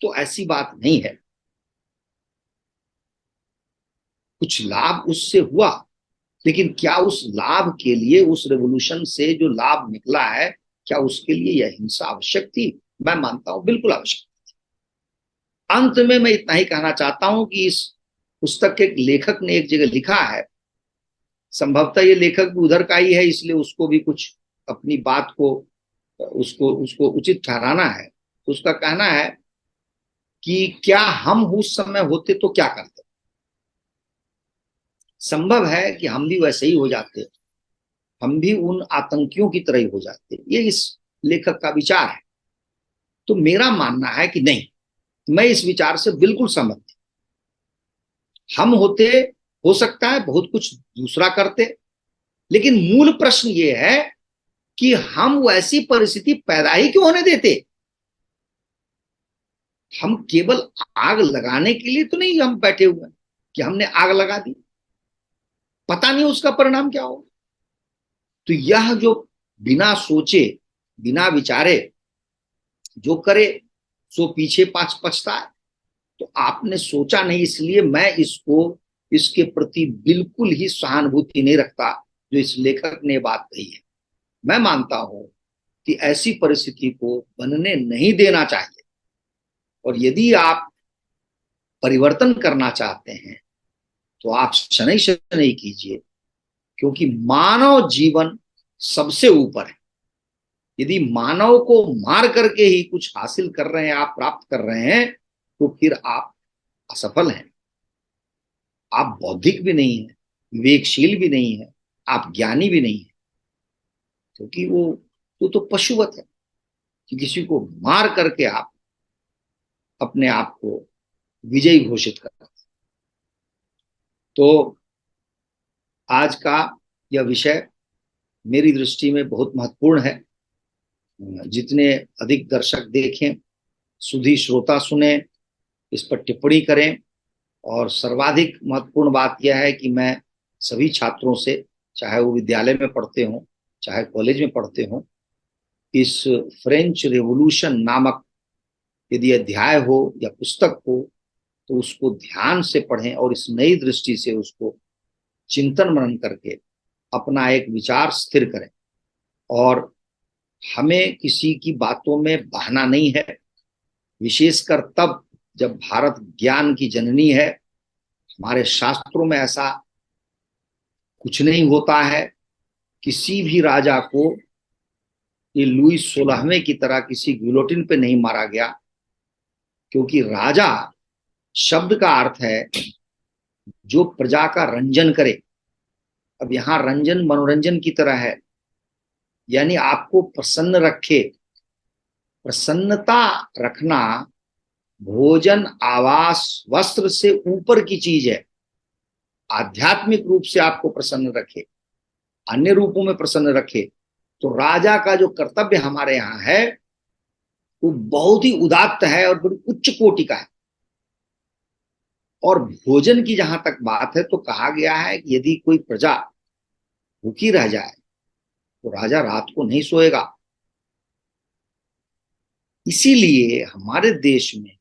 तो ऐसी बात नहीं है। कुछ लाभ उससे हुआ, लेकिन क्या उस लाभ के लिए, उस रेवोल्यूशन से जो लाभ निकला है, क्या उसके लिए यह हिंसा आवश्यक थी? मैं मानता हूं बिल्कुल आवश्यक। अंत में मैं इतना ही कहना चाहता हूं कि इस पुस्तक के लेखक ने एक जगह लिखा है, संभवतः ये लेखक भी उधर का ही है इसलिए उसको भी कुछ अपनी बात को, उसको उसको उचित ठहराना है। तो उसका कहना है कि क्या हम उस समय होते तो क्या करते। संभव है कि हम भी वैसे ही हो जाते, हम भी उन आतंकियों की तरह ही हो जाते। ये इस लेखक का विचार है। तो मेरा मानना है कि नहीं, मैं इस विचार से बिल्कुल सहमत। हम होते, हो सकता है बहुत कुछ दूसरा करते, लेकिन मूल प्रश्न ये है कि हम वैसी परिस्थिति पैदा ही क्यों होने देते। हम केवल आग लगाने के लिए तो नहीं हम बैठे हुए कि हमने आग लगा दी, पता नहीं उसका परिणाम क्या हो। तो यह जो बिना सोचे, बिना विचारे जो करे सो पीछे पाछ पछताए, तो आपने सोचा नहीं, इसलिए मैं इसको, इसके प्रति बिल्कुल ही सहानुभूति नहीं रखता जो इस लेखक ने बात कही है। मैं मानता हूं कि ऐसी परिस्थिति को बनने नहीं देना चाहिए। और यदि आप परिवर्तन करना चाहते हैं तो आप शनै शनै कीजिए, क्योंकि मानव जीवन सबसे ऊपर है। यदि मानव को मार करके ही कुछ हासिल कर रहे हैं, आप प्राप्त कर रहे हैं, तो फिर आप असफल हैं। आप बौद्धिक भी नहीं है, विवेकशील भी नहीं है, आप ज्ञानी भी नहीं है, क्योंकि वो तो पशुवत है कि किसी को मार करके आप अपने आप को विजयी घोषित कर। तो आज का यह विषय मेरी दृष्टि में बहुत महत्वपूर्ण है। जितने अधिक दर्शक देखें, सुधी श्रोता सुने, इस पर टिप्पणी करें। और सर्वाधिक महत्वपूर्ण बात यह है कि मैं सभी छात्रों से, चाहे वो विद्यालय में पढ़ते हों चाहे कॉलेज में पढ़ते हों, इस फ्रेंच रेवोल्यूशन नामक यदि अध्याय हो या पुस्तक हो तो उसको ध्यान से पढ़ें और इस नई दृष्टि से उसको चिंतन मनन करके अपना एक विचार स्थिर करें। और हमें किसी की बातों में बहना नहीं है, विशेषकर तब जब भारत ज्ञान की जननी है। हमारे शास्त्रों में ऐसा कुछ नहीं होता है। किसी भी राजा को ये लुई 16वें की तरह किसी गिलोटिन पे नहीं मारा गया, क्योंकि राजा शब्द का अर्थ है जो प्रजा का रंजन करे। अब यहां रंजन मनोरंजन की तरह है, यानी आपको प्रसन्न रखे। प्रसन्नता रखना भोजन, आवास, वस्त्र से ऊपर की चीज है। आध्यात्मिक रूप से आपको प्रसन्न रखे, अन्य रूपों में प्रसन्न रखे, तो राजा का जो कर्तव्य हमारे यहाँ है वो बहुत ही उदात्त है और बड़ी उच्च कोटि का है। और भोजन की जहां तक बात है तो कहा गया है कि यदि कोई प्रजा भूखी रह जाए तो राजा रात को नहीं सोएगा। इसीलिए हमारे देश में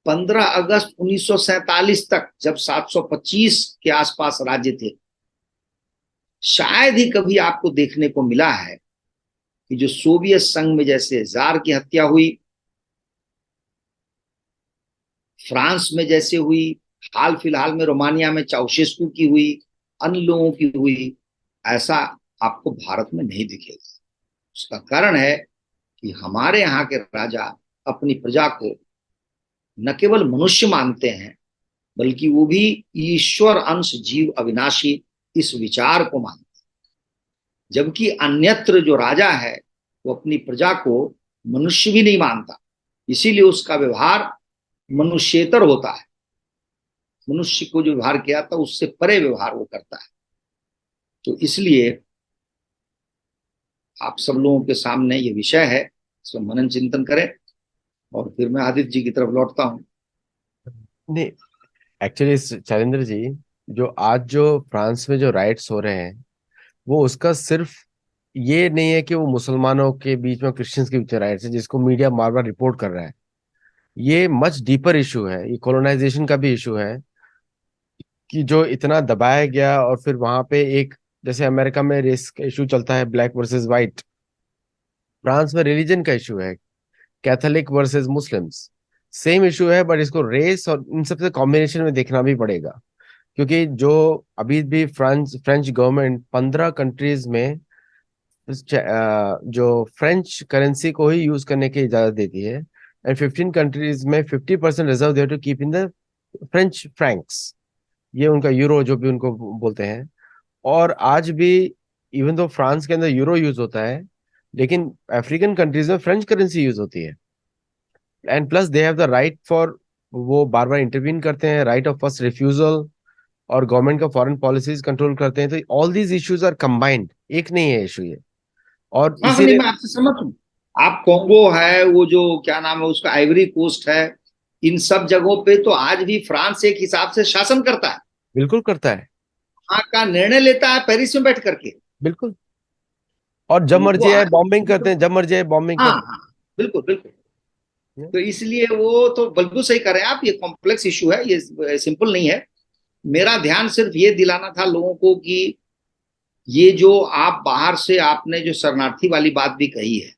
15 अगस्त 1947 तक, जब 725 के आसपास राज्य थे, शायद ही कभी आपको देखने को मिला है कि जो सोवियत संघ में जैसे जार की हत्या हुई, फ्रांस में जैसे हुई, हाल फिलहाल में रोमानिया में चाउशेस्कू की हुई, अन्य लोगों की हुई, ऐसा आपको भारत में नहीं दिखेगा। उसका कारण है कि हमारे यहाँ के राजा अपनी प्रजा को न केवल मनुष्य मानते हैं, बल्कि वो भी ईश्वर अंश जीव अविनाशी, इस विचार को मानते हैं। जबकि अन्यत्र जो राजा है वो अपनी प्रजा को मनुष्य भी नहीं मानता, इसीलिए उसका व्यवहार मनुष्येतर होता है। मनुष्य को जो व्यवहार किया था उससे परे व्यवहार वो करता है। तो इसलिए आप सब लोगों के सामने ये विषय है, इसमें मनन चिंतन करें। और फिर मैं आदित्य जी की तरफ लौटता हूँ। नहीं, एक्चुअली शैलेंद्र जी, जो आज जो फ्रांस में जो राइट्स हो रहे हैं, वो उसका सिर्फ ये नहीं है कि वो मुसलमानों के बीच में, क्रिश्चियंस के बीच में राइट्स है जिसको मीडिया बार बार रिपोर्ट कर रहा है। ये मच डीपर इशू है, ये कॉलोनाइजेशन का भी इशू है, कि जो इतना दबाया गया। और फिर वहां पे एक, जैसे अमेरिका में रेस का इशू चलता है, ब्लैक वर्सेस वाइट, फ्रांस में रिलीजन का इशू है, Catholic versus Muslims. Same issue है, बट इसको रेस और इन सबसे कॉम्बिनेशन में देखना भी पड़ेगा। क्योंकि जो अभी भी फ्रांस फ्रेंच गवर्नमेंट 15 कंट्रीज में जो फ्रेंच करेंसी को ही यूज करने की इजाजत देती है, एंड 15 कंट्रीज में 50% reserve they to keep in the French francs, ये उनका यूरो जो भी उनको बोलते हैं। और आज भी इवन दो फ्रांस के अंदर यूरो यूज होता है, लेकिन अफ्रीकन कंट्रीज में फ्रेंच करेंसी यूज होती है। And plus they have the right for, वो बार बार इंटरवीन करते हैं, राइट ऑफ फर्स्ट रिफ्यूजल, और गवर्नमेंट का फॉरेन पॉलिसीज कंट्रोल करते हैं। तो all these issues are combined, एक नहीं है इशू ये। और हाँ हाँ, नहीं इसीलिए मैं आपसे सहमत हूँ। आप कॉन्गो है, वो जो क्या नाम है उसका, आइवरी कोस्ट है, इन सब जगहों पे तो आज भी फ्रांस एक हिसाब से शासन करता है। बिल्कुल करता है। वहां का निर्णय लेता है पेरिस में बैठ करके। बिल्कुल। और जब उनको मर्जी आए आज, बॉम्बिंग करते हैं, जब मर्जी आए बॉम्बिंग हाँ करते हाँ, बिल्कुल बिल्कुल। हैं। तो इसलिए वो तो बिल्कुल सही करें आप, ये कॉम्प्लेक्स इशू है, ये सिंपल नहीं है। मेरा ध्यान सिर्फ ये दिलाना था लोगों को कि ये जो आप बाहर से, आपने जो शरणार्थी वाली बात भी कही है,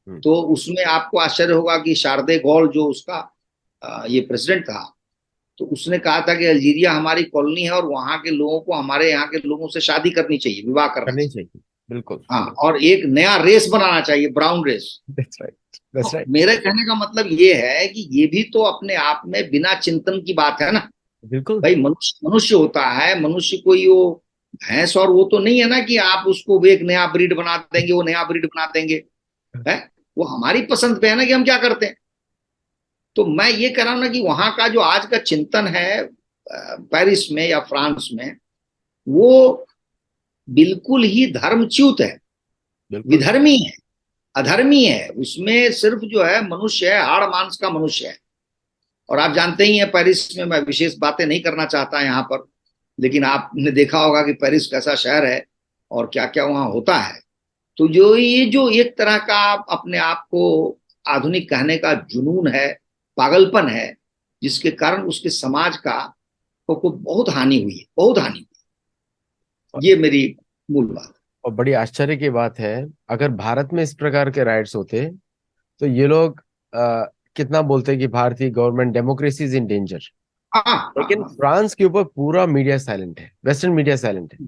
हम्म, तो उसमें आपको आश्चर्य होगा कि शारदे गौल जो उसका ये प्रेसिडेंट था, तो उसने कहा था कि अल्जीरिया हमारी कॉलोनी है और वहां के लोगों को हमारे यहाँ के लोगों से शादी करनी चाहिए, विवाह करना करनी चाहिए। चाहिए। बिल्कुल। हाँ, और एक नया रेस बनाना चाहिए, brown race. That's right, that's तो राइट। मेरे कहने का मतलब ये है कि ये भी तो अपने आप में बिना चिंतन की बात है ना। बिल्कुल। भाई मनुष्य मनुष्य होता है, मनुष्य कोई वो भैंस और वो तो नहीं है ना कि आप उसको वो एक नया ब्रीड बना देंगे, वो नया ब्रीड बना देंगे। है, वो हमारी पसंद पे है ना कि हम क्या करते हैं। तो मैं ये कह रहा हूं ना कि वहां का जो आज का चिंतन है पेरिस में या फ्रांस में, वो बिल्कुल ही धर्मच्युत है, बिल्कुल। विधर्मी है, अधर्मी है। उसमें सिर्फ जो है मनुष्य है, हाड़ मांस का मनुष्य है। और आप जानते ही हैं पेरिस में, मैं विशेष बातें नहीं करना चाहता यहाँ पर, लेकिन आपने देखा होगा कि पेरिस कैसा शहर है और क्या क्या वहाँ होता है। तो जो ये जो एक तरह का अपने आप को आधुनिक कहने का जुनून है, पागलपन है, जिसके कारण उसके समाज का को बहुत हानि हुई है, बहुत हानि हुई। ये मेरी मूल बात और बड़ी आश्चर्य की बात है, अगर भारत में इस प्रकार के राइट्स होते तो ये लोग कितना बोलते हैं कि भारतीय government, democracy is in danger. है। हाँ हाँ लेकिन हाँ। फ्रांस के ऊपर पूरा मीडिया साइलेंट है, वेस्टर्न मीडिया साइलेंट है।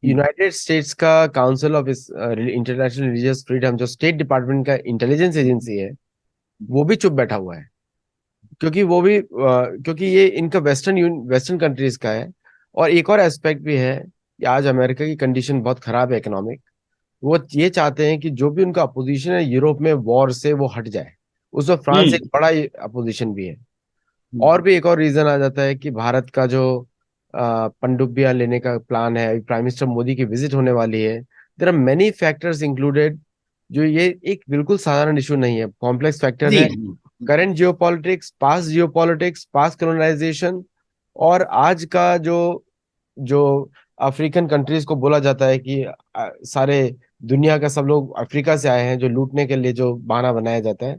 यूनाइटेड स्टेट्स का council of international religious freedom, जो स्टेट डिपार्टमेंट का इंटेलिजेंस एजेंसी है, वो भी चुप बैठा हुआ है। क्योंकि वो भी क्योंकि ये इनका वेस्टर्न कंट्रीज का है। और एक और एस्पेक्ट भी है कि आज अमेरिका की कंडीशन बहुत खराब है इकोनॉमिक। वो ये चाहते हैं कि जो भी उनका अपोजिशन है यूरोप में वॉर से, वो हट जाए, उसमें फ्रांस एक हम्म। बड़ा अपोजिशन भी है। हम्म। और भी एक और रीजन आ जाता है कि भारत का जो पनडुब्बियां लेने का प्लान है, प्राइम मिनिस्टर मोदी की विजिट होने वाली है, there are many factors included. जो ये एक बिल्कुल साधारण इशू नहीं है, कॉम्प्लेक्स फैक्टर जी। है। Current geopolitics, past geopolitics, past colonisation, और आज का जो जो अफ्रीकन कंट्रीज को बोला जाता है कि सारे दुनिया का सब लोग अफ्रीका से आए हैं, जो लूटने के लिए जो बहाना बनाया जाता है।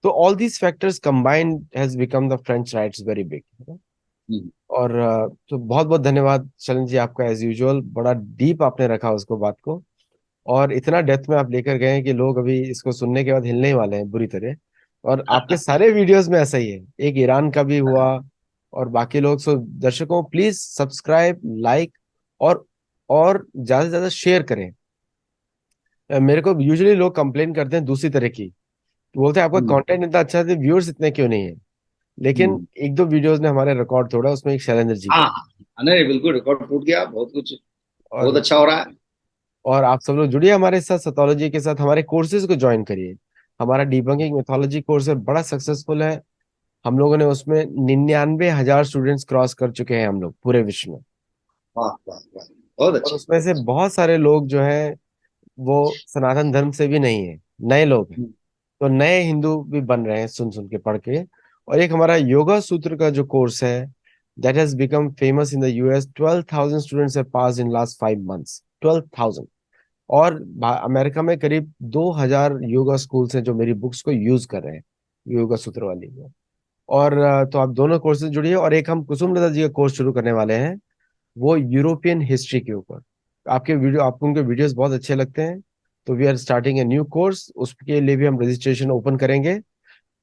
तो all these factors combined has become the French rights very big. हम्म। और तो बहुत बहुत धन्यवाद शरण जी आपका, एज यूजुअल बड़ा डीप आपने रखा उसको, बात को। और इतना डेप्थ में आप लेकर गए हैं कि लोग अभी इसको सुनने के बाद हिलने ही वाले हैं बुरी तरह। और आपके सारे वीडियोस में ऐसा ही है, एक ईरान का भी हुआ, और बाकी लोग। सो दर्शकों, प्लीज सब्सक्राइब, लाइक, और ज्यादा से ज्यादा शेयर करें। मेरे को यूजुअली लोग कंप्लेन करते हैं दूसरी तरह की, बोलते हैं आपका हम्म। कंटेंट इतना अच्छा है, व्यूअर्स इतने क्यों नहीं है। लेकिन हम्म। एक दो वीडियोस ने हमारे रिकॉर्ड तोड़ा, उसमें एक शैलेंद्र जी हाँ का। हाँ, नहीं बिल्कुल रिकॉर्ड टूट गया, बहुत कुछ बहुत और अच्छा हो रहा है। आप सब लोग जुड़िए हमारे साथ, सतोलॉजी के साथ हमारे कोर्सेज को ज्वाइन करिए। हमारा डीबंकिंग मेथोलॉजी कोर्स है, बड़ा सक्सेसफुल है। हम लोगों ने उसमें 99,000 स्टूडेंट्स क्रॉस कर चुके हैं हम लोग पूरे विश्व में। वाह वाह वाह, बहुत और अच्छा। उसमें से बहुत सारे लोग जो हैं वो सनातन धर्म से भी नहीं है, नए लोग हैं। हम्म। तो नए हिंदू भी बन रहे हैं सुन सुन के, पढ़ के। और एक हमारा योगा सूत्र का जो कोर्स है, that has become famous in the US. 12,000 students have pass in last 5 months, 12,000। और अमेरिका में करीब 2,000 योगा स्कूल्स हैं जो मेरी बुक्स को यूज कर रहे हैं, योगा सूत्र वाली। और तो आप दोनों कोर्सेज जुड़िए। और एक हम कुसुम लता जी का कोर्स शुरू करने वाले हैं, वो यूरोपियन हिस्ट्री के ऊपर। आपको उनके वीडियोस बहुत अच्छे लगते हैं। तो we are starting a new course, उसके लिए भी हम रजिस्ट्रेशन ओपन करेंगे।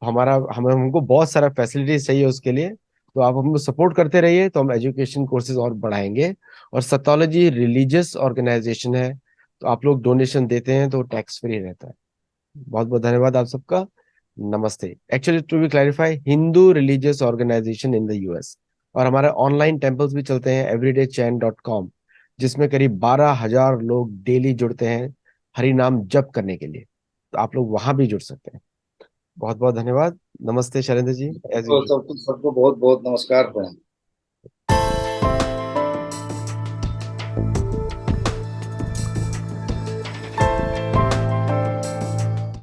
हमको बहुत सारा फैसिलिटीज चाहिए उसके लिए। तो आप हमको सपोर्ट करते रहिए, तो हम एजुकेशन कोर्सेज और बढ़ाएंगे। और सतोलॉजी रिलीजियस ऑर्गेनाइजेशन है, तो आप लोग डोनेशन देते हैं तो टैक्स फ्री रहता है। बहुत बहुत धन्यवाद आप सबका। नमस्ते। Actually to be clarify, Hindu religious organisation in the US. और हमारे ऑनलाइन टेम्पल्स भी चलते हैं, everydaychan.com, जिसमें करीब 12,000 लोग डेली जुड़ते हैं हरि नाम जप करने के लिए। तो आप लोग वहां भी जुड़ सकते हैं। बहुत बहुत धन्यवाद। नमस्ते शैलेंद्र जी, एज तो यूजुअल। सबको सबको बहुत बहुत नमस्कार।